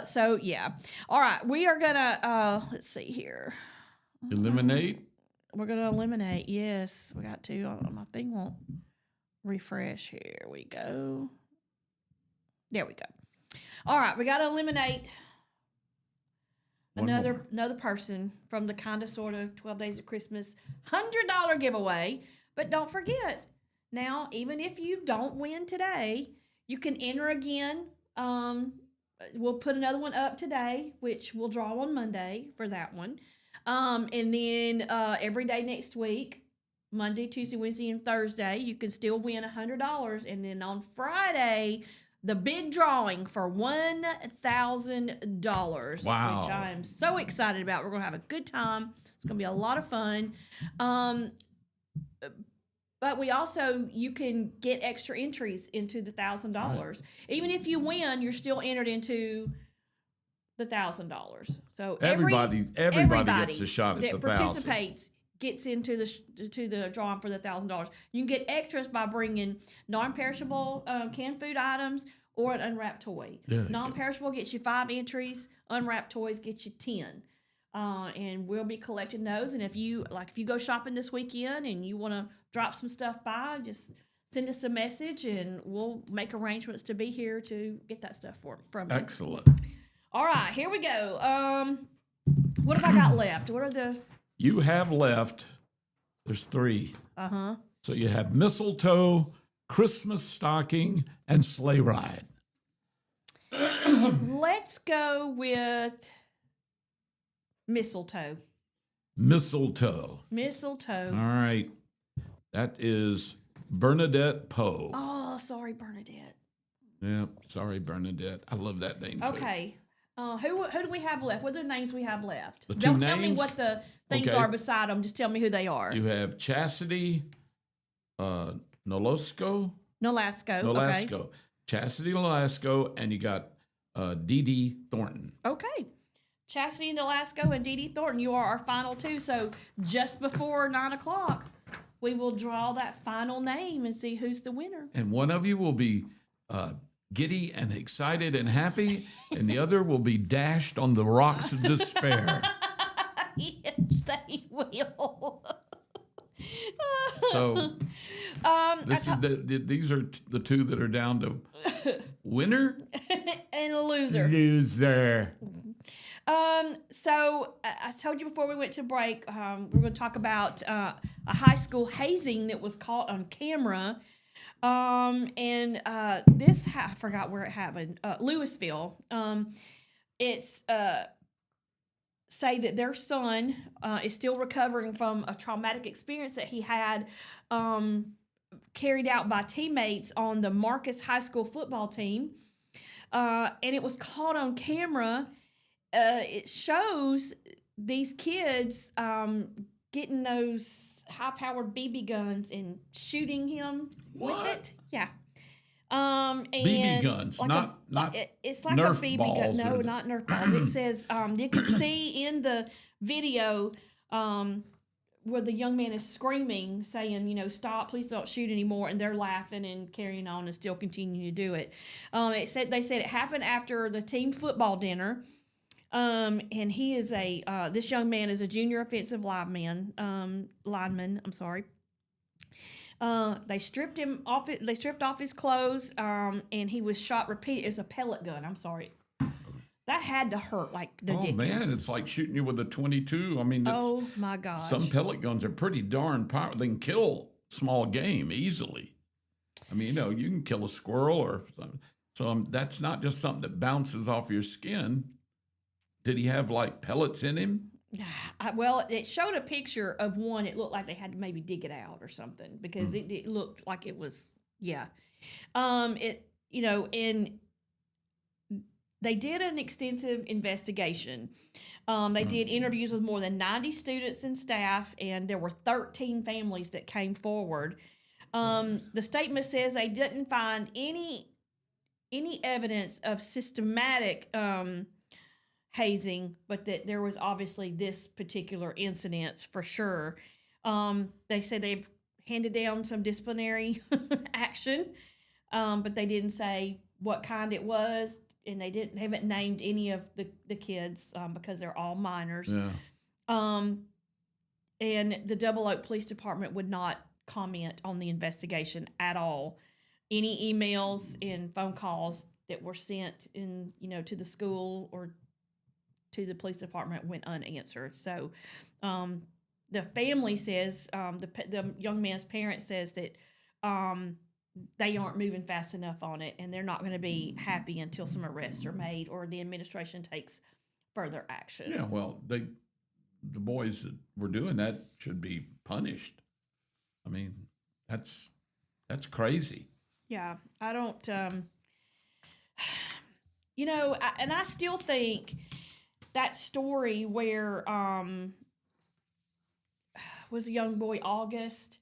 So yeah. All right, we are gonna let's see here. Eliminate. We're gonna eliminate. Yes, we got to. My thing won't refresh. Here we go. There we go. All right, we got to eliminate another person from the kind of sort of 12 Days of Christmas $100 giveaway. But don't forget, now even if you don't win today, you can enter again. We'll put another one up today, which we'll draw on Monday for that one. And then every day next week, Monday, Tuesday, Wednesday, and Thursday, you can still win $100. And then on Friday, the big drawing for $1,000. Wow. Which I am so excited about. We're going to have a good time. It's going to be a lot of fun. But you can get extra entries into the $1,000. Right. Even if you win, you're still entered into the $1,000. So everybody gets a shot at the that participates gets into the drawing for the $1,000. You can get extras by bringing non-perishable canned food items or an unwrapped toy. Non-perishable gets you 5 entries. Unwrapped toys get you 10. And we'll be collecting those. And if you go shopping this weekend and you want to drop some stuff by, just send us a message, and we'll make arrangements to be here to get that stuff from you. Excellent. All right, here we go. What have I got left? What are the... You have left, there's 3. Uh-huh. So you have mistletoe, Christmas stocking, and sleigh ride. Let's go with mistletoe. Mistletoe. Mistletoe. All right. That is Bernadette Poe. Oh, sorry, Bernadette. Yeah, sorry, Bernadette. I love that name, too. Okay. Who do we have left? What are the names we have left? The 2 Don't tell me names? what the things Okay. are beside them. Just tell me who they are. You have Chastity Nolasco. Nolasco. Chastity Nolasco, and you got Dee Dee Thornton. Okay. Chastity Nolasco and Dee Dee Thornton, you are our final 2. So just before 9 o'clock, we will draw that final name and see who's the winner. And one of you will be giddy and excited and happy, and the other will be dashed on the rocks of despair. Yes, they will. So these are the 2 that are down to winner And a loser. loser. So I told you before we went to break, we're going to talk about a high school hazing that was caught on camera. I forgot where it happened. Louisville. It's say that their son is still recovering from a traumatic experience that he had carried out by teammates on the Marcus High School football team. And it was caught on camera. It shows these kids getting those high-powered BB guns and shooting him with it. Yeah. And BB guns, like not it's like Nerf a BB gun. balls No, or- not Nerf balls. It says you can see in the video where the young man is screaming, saying, stop, please don't shoot anymore, and they're laughing and carrying on and still continuing to do it. They said it happened after the team football dinner. And he is this young man is a junior offensive lineman. I'm sorry. They stripped him off. They stripped off his clothes. And he was shot repeatedly. It's a pellet gun. I'm sorry. That had to hurt like the dickens. Man, it's like shooting you with a 22. I mean, oh my gosh. Some pellet guns are pretty darn powerful. They can kill small game easily. I mean, you can kill a squirrel or something. So that's not just something that bounces off your skin. Did he have like pellets in him? Well, it showed a picture of one. It looked like they had to maybe dig it out or something because it looked like it was, yeah. And they did an extensive investigation. They did interviews with more than 90 students and staff, and there were 13 families that came forward. The statement says they didn't find any evidence of systematic hazing, but that there was obviously this particular incident for sure. They said they've handed down some disciplinary action, but they didn't say what kind it was, and they haven't named any of the kids because they're all minors. Yeah. And the Double Oak Police Department would not comment on the investigation at all. Any emails and phone calls that were sent to the school or to the police department went unanswered. So the family says, the young man's parent says that they aren't moving fast enough on it, and they're not going to be happy until some arrests are made or the administration takes further action. Yeah, well, the boys that were doing that should be punished. I mean, that's crazy. Yeah, I don't, and I still think that story where was a young boy, August,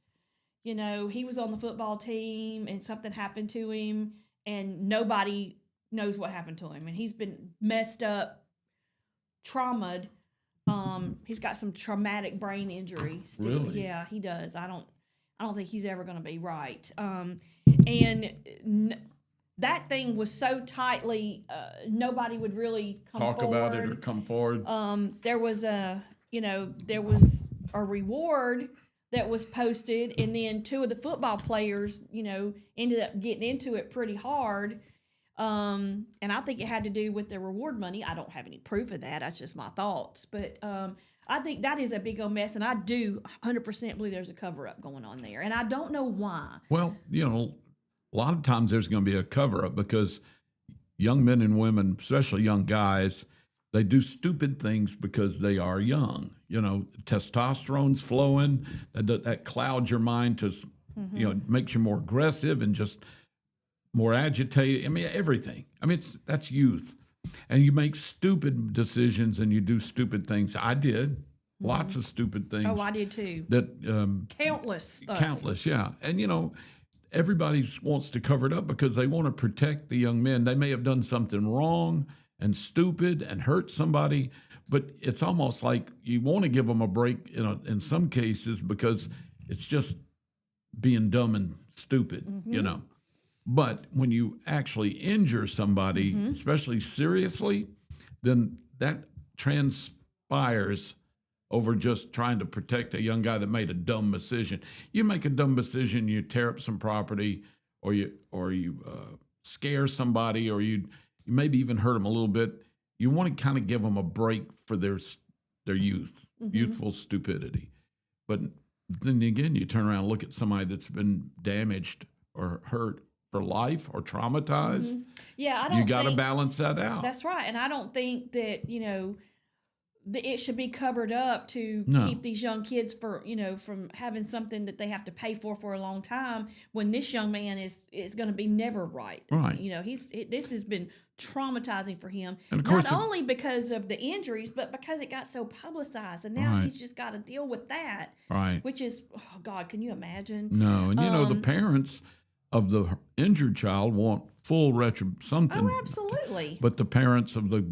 he was on the football team and something happened to him and nobody knows what happened to him. And he's been messed up, traumatized. He's got some traumatic brain injury still. Really? Yeah, he does. I don't think he's ever going to be right. That thing was so tightly, nobody would really talk forward. about it or come forward. There was a reward that was posted, and then 2 of the football players, ended up getting into it pretty hard. And I think it had to do with the reward money. I don't have any proof of that. That's just my thoughts. But I think that is a big old mess, and I do 100% believe there's a cover-up going on there, and I don't know why. Well, a lot of times there's going to be a cover-up because young men and women, especially young guys, they do stupid things because they are young. Testosterone's flowing. That clouds your mind to, makes you more aggressive and just more agitated. I mean, everything. I mean, that's youth. And you make stupid decisions and you do stupid things. I did lots of stupid things. Oh, I did too. That countless stuff. Countless, yeah. And everybody wants to cover it up because they want to protect the young men. They may have done something wrong and stupid and hurt somebody, but it's almost like you want to give them a break in some cases because it's just being dumb and stupid, But when you actually injure somebody, especially seriously, then that transpires over just trying to protect a young guy that made a dumb decision. You make a dumb decision, you tear up some property, or you scare somebody, or you maybe even hurt them a little bit. You want to kind of give them a break for their youth, youthful stupidity. But then again, you turn around and look at somebody that's been damaged or hurt for life or traumatized. Yeah, I don't. You got to balance that out. That's right, and I don't think that it should be covered up to keep these young kids from having something that they have to pay for a long time. When this young man is going to be never right. Right. This has been traumatizing for him, and of course, not only because of the injuries, but because it got so publicized, and now he's just got to deal with that. Right. Which is, oh God, can you imagine? No, and the parents of the injured child want full something. Oh, absolutely. But the parents of the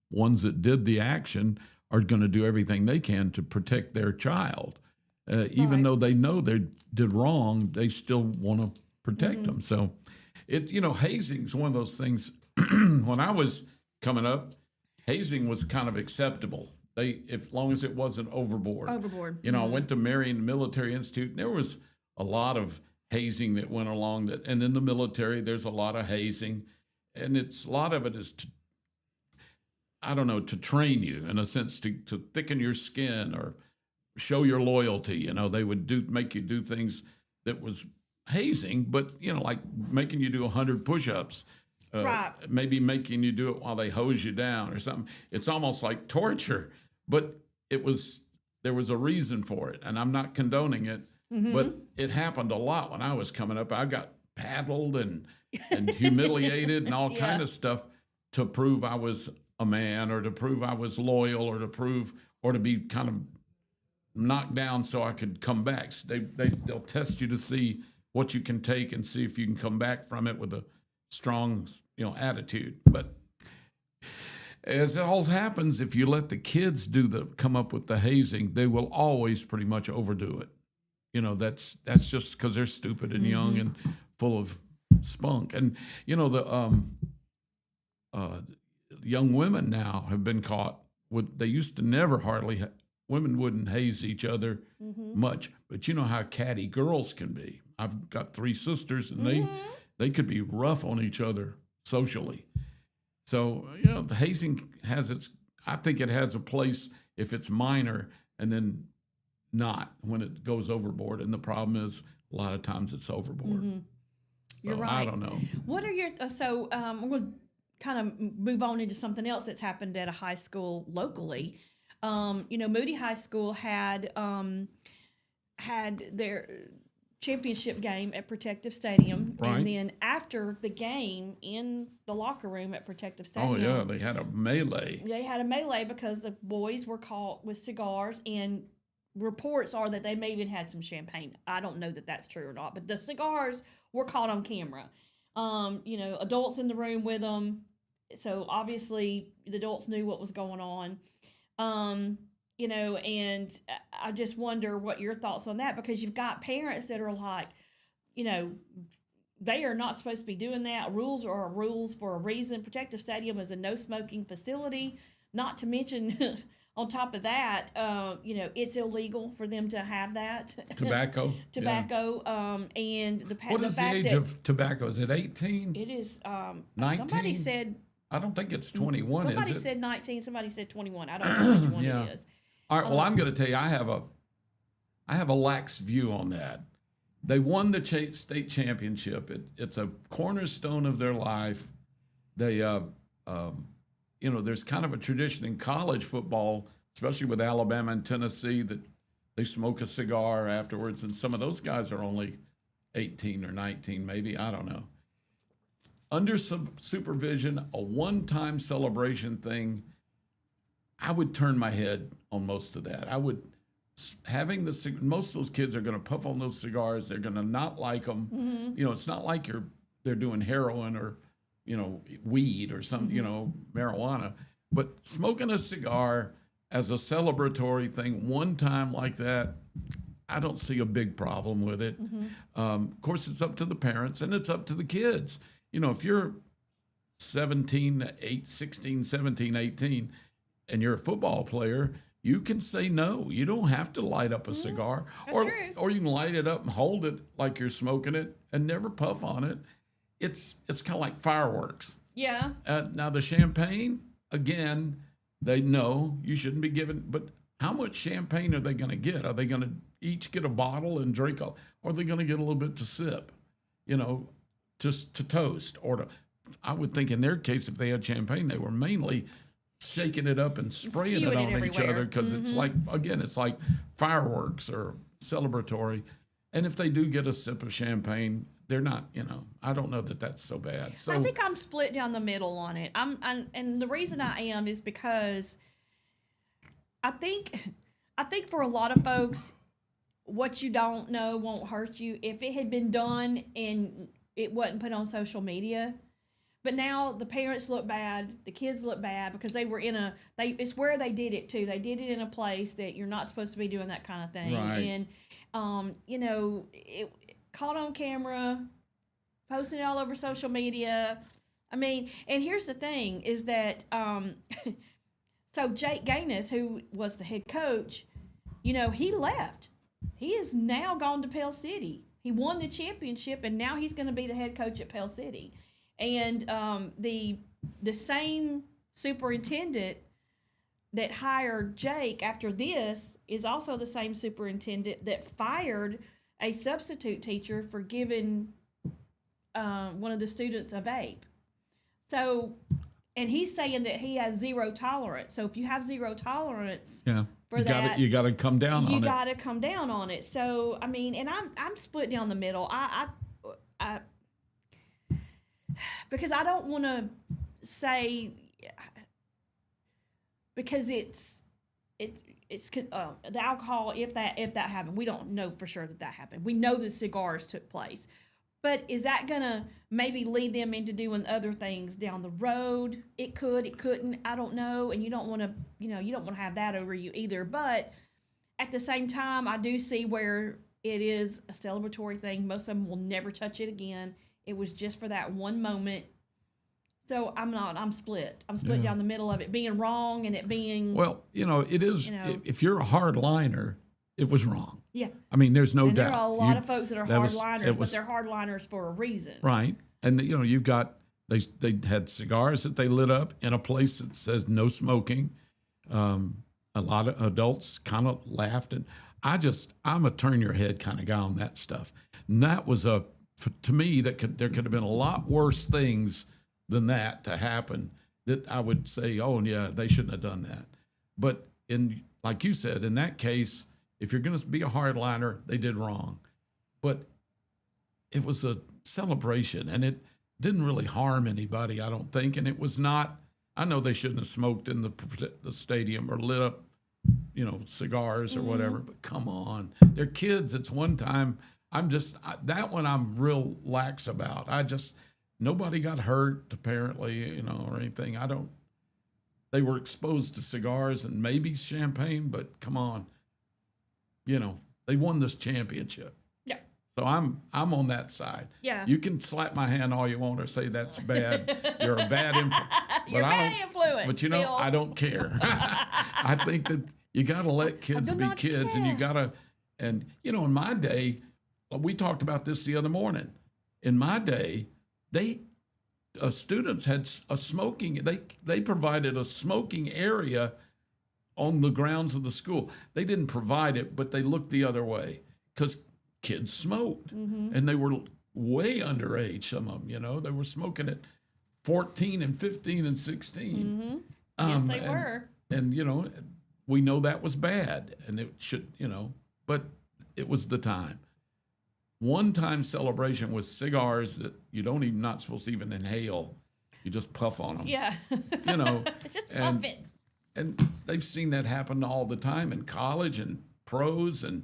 ones that did the action are going to do everything they can to protect their child. Even though they know they did wrong, they still want to protect them. So, hazing is one of those things. When I was coming up, hazing was kind of acceptable. As long as it wasn't overboard. Overboard. I went to Marion Military Institute, and there was a lot of hazing that went along that. And in the military, there's a lot of hazing, and a lot of it is to train you in a sense, to thicken your skin or show your loyalty. They would make you do things that was hazing, but like making you do 100 push-ups, right. Maybe making you do it while they hose you down or something. It's almost like torture, but there was a reason for it, and I'm not condoning it, but it happened a lot when I was coming up. I got paddled and humiliated and all kind of stuff to prove I was a man, or to prove I was loyal, or to be kind of knocked down so I could come back. They'll test you to see what you can take and see if you can come back from it with a strong, attitude. But as it all happens, if you let the kids come up with the hazing, they will always pretty much overdo it. That's just because they're stupid and young and full of spunk. And young women now have been caught with. They used to never hardly. Women wouldn't haze each other much, but you know how catty girls can be. I've got 3 sisters, and they could be rough on each other socially. So the hazing I think it has a place if it's minor, and then not when it goes overboard. And the problem is a lot of times it's overboard. You're right. I don't know. What are your we're going to kind of move on into something else that's happened at a high school locally. Moody High School had their championship game at Protective Stadium, right. And then after the game in the locker room at Protective Stadium, oh yeah, they had a melee. They had a melee because the boys were caught with cigars, and reports are that they may even had some champagne. I don't know that that's true or not, but the cigars were caught on camera. Adults in the room with them, so obviously the adults knew what was going on. And I just wonder what your thoughts on that, because you've got parents that are like, they are not supposed to be doing that. Rules are rules for a reason. Protective Stadium is a no smoking facility, not to mention on top of that, it's illegal for them to have that Tobacco. tobacco. And what is the age of tobacco? Is it 18? It is. 19? Somebody said. I don't think it's 21. Somebody is it? said 19. Somebody said 21. I don't know which one it is. All right. Well, I'm going to tell you, I have a lax view on that. They won the state championship. It's a cornerstone of their life. They, there's kind of a tradition in college football, especially with Alabama and Tennessee, that they smoke a cigar afterwards, and some of those guys are only 18 or 19, maybe. I don't know. Under some supervision, a one-time celebration thing, I would turn my head on most of that. Most of those kids are going to puff on those cigars. They're going to not like them. Mm-hmm. It's not like they're doing heroin or, weed or something, marijuana. But smoking a cigar as a celebratory thing one time like that, I don't see a big problem with it. Mm-hmm. Of course, it's up to the parents and it's up to the kids. If you're 16, 17, 18, and you're a football player, you can say no. You don't have to light up a cigar. Or you can light it up and hold it like you're smoking it and never puff on it. It's kind of like fireworks. Yeah. Now, the champagne, again, they know you shouldn't be giving, but how much champagne are they going to get? Are they going to each get a bottle and drink, or are they going to get a little bit to sip, just to toast? I would think in their case, if they had champagne, they were mainly shaking it up and spraying it on each other, because it's like fireworks or celebratory. And if they do get a sip of champagne, they're not, I don't know that that's so bad. So I think I'm split down the middle on it. And the reason I am is because I think for a lot of folks, what you don't know won't hurt you. If it had been done and it wasn't put on social media, but now the parents look bad, the kids look bad because they were it's where they did it too. They did it in a place that you're not supposed to be doing that kind of thing. Right. And, it caught on camera, posting it all over social media. I mean, and here's the thing is that, so Jake Gaines, who was the head coach, he left. He is now gone to Pell City. He won the championship, and now he's going to be the head coach at Pell City. And the same superintendent that hired Jake after this is also the same superintendent that fired a substitute teacher for giving one of the students a vape. So, and he's saying that he has zero tolerance. So if you have zero tolerance for that, you got to come down on it. You got to come down on it. So, I mean, and I'm split down the middle. I because I don't want to say, because it's the alcohol, if that happened, we don't know for sure that happened. We know the cigars took place, but is that gonna maybe lead them into doing other things down the road? It could, it couldn't, I don't know. And you don't want to have that over you either. But at the same time, I do see where it is a celebratory thing. Most of them will never touch it again. It was just for that one moment. So I'm split. I'm split down the middle of it being wrong and it being... Well, it is, if you're a hard liner, it was wrong. Yeah. I mean, there's no doubt. There are a lot of folks that are hard liners, but they're hard liners for a reason. Right. And, you've got, they had cigars that they lit up in a place that says no smoking. A lot of adults kind of laughed. And I'm a turn your head kind of guy on that stuff. And that was to me, there could have been a lot worse things than that to happen, that I would say, oh, yeah, they shouldn't have done that. But like you said, in that case, if you're going to be a hardliner, they did wrong. But it was a celebration, and it didn't really harm anybody, I don't think. And it was not, I know they shouldn't have smoked in the stadium or lit up, cigars or whatever, but come on. They're kids. It's one time. That one I'm real lax about. Nobody got hurt, apparently, or anything. They were exposed to cigars and maybe champagne, but come on. They won this championship. Yeah. So I'm on that side. Yeah. You can slap my hand all you want or say that's bad. You're a bad influence. You're bad influence. But you know, Bill. I don't care. I think that you got to let kids be kids, and you got to, and you know, in my day, we talked about this the other morning. In my day, students had a smoking. They provided a smoking area on the grounds of the school. They didn't provide it, but they looked the other way because kids smoked, and they were way underage. Some of them, you know, they were smoking at 14 and 15 and 16. Yes, they were. And you know, we know that was bad, and it should, you know, but it was the time. One-time celebration with cigars that you don't even not supposed to even inhale. You just puff on them. Yeah. You know, just puff it. And they've seen that happen all the time in college and pros and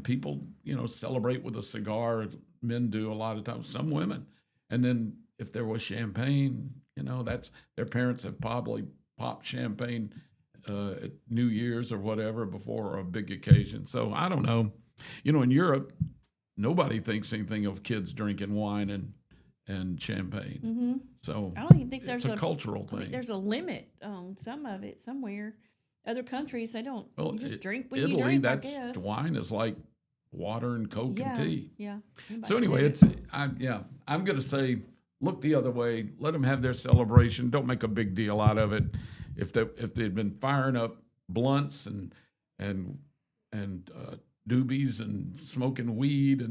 people, you know, celebrate with a cigar. Men do a lot of times, some women. And then if there was champagne, you know, that's their parents have probably popped champagne at New Year's or whatever before a big occasion. So I don't know. You know, in Europe, nobody thinks anything of kids drinking wine and champagne. So I don't even think there's a cultural thing. There's a limit on some of it somewhere. Other countries, they don't. Well, you just drink when Italy, you drink, that's I guess. wine is like water and Coke and tea. Yeah. So anyway, I'm going to say, look the other way. Let them have their celebration. Don't make a big deal out of it. If they'd been firing up blunts and doobies and smoking weed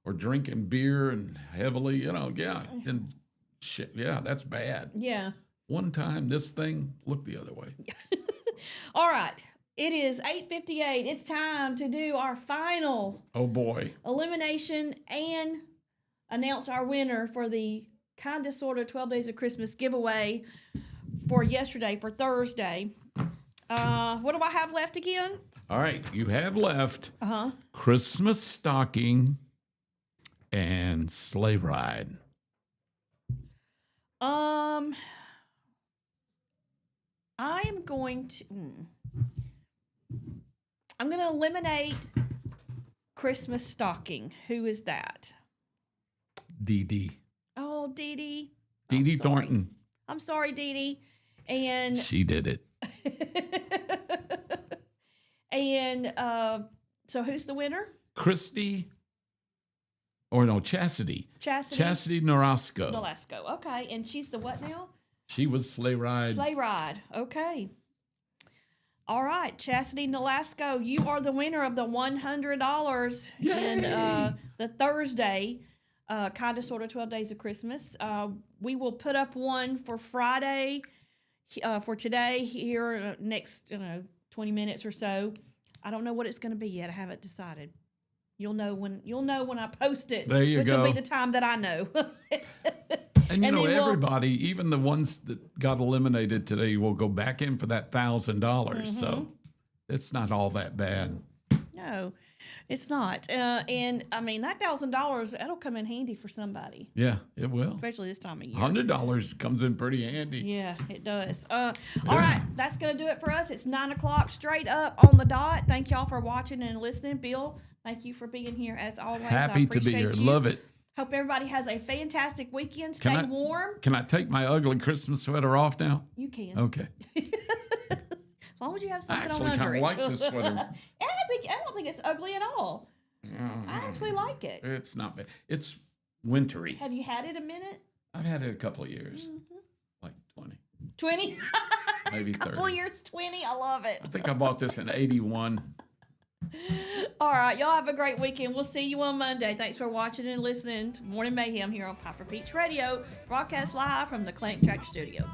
or drinking beer and heavily, you know, and shit, that's bad. Yeah. One time, this thing, look the other way. All right. It is 8:58. It's time to do our final elimination and announce our winner for the Kinda Sorta 12 Days of Christmas giveaway for Thursday. What do I have left again? All right, you have left Christmas stocking and sleigh ride. I am going to. I'm going to eliminate Christmas stocking. Who is that? Dee Dee. Oh, Dee Dee. Dee Dee Thornton. I'm sorry, Dee Dee. And she did it. And so who's the winner? Chastity. Chastity Norasco. Okay. And she's the what now? She was sleigh ride. Okay. All right, Chastity Nolasco, you are the winner of the $100 in the Thursday Kinda Sorta 12 Days of Christmas. We will put up one for Friday for today here next 20 minutes or so. I don't know what it's going to be yet. I haven't decided. You'll know when I post it. There you which go. will be the time that I know. And everybody, even the ones that got eliminated today, will go back in for that $1,000. So it's not all that bad. No, it's not. And I mean, that $1,000, that'll come in handy for somebody. Yeah, it will. Especially this time of year. $100 comes in pretty handy. Yeah, it does. All right, that's going to do it for us. It's 9 o'clock straight up on the dot. Thank y'all for watching and listening. Bill, thank you for being here as always. Happy to be here. You. Love it. Hope everybody has a fantastic weekend. Stay warm. Can I take my ugly Christmas sweater off now? You can. Okay. As long as you have something on under it. I actually it. kind of like this sweater. I don't think it's ugly at all. I actually like it. It's not bad. It's wintry. Have you had it a minute? I've had it a couple of years. Like 20. 20? Maybe 30. Couple years, 20. I love it. I think I bought this in 81. All right. Y'all have a great weekend. We'll see you on Monday. Thanks for watching and listening to Morning Mayhem here on Piper Beach Radio, broadcast live from the Clank Tractor Studio.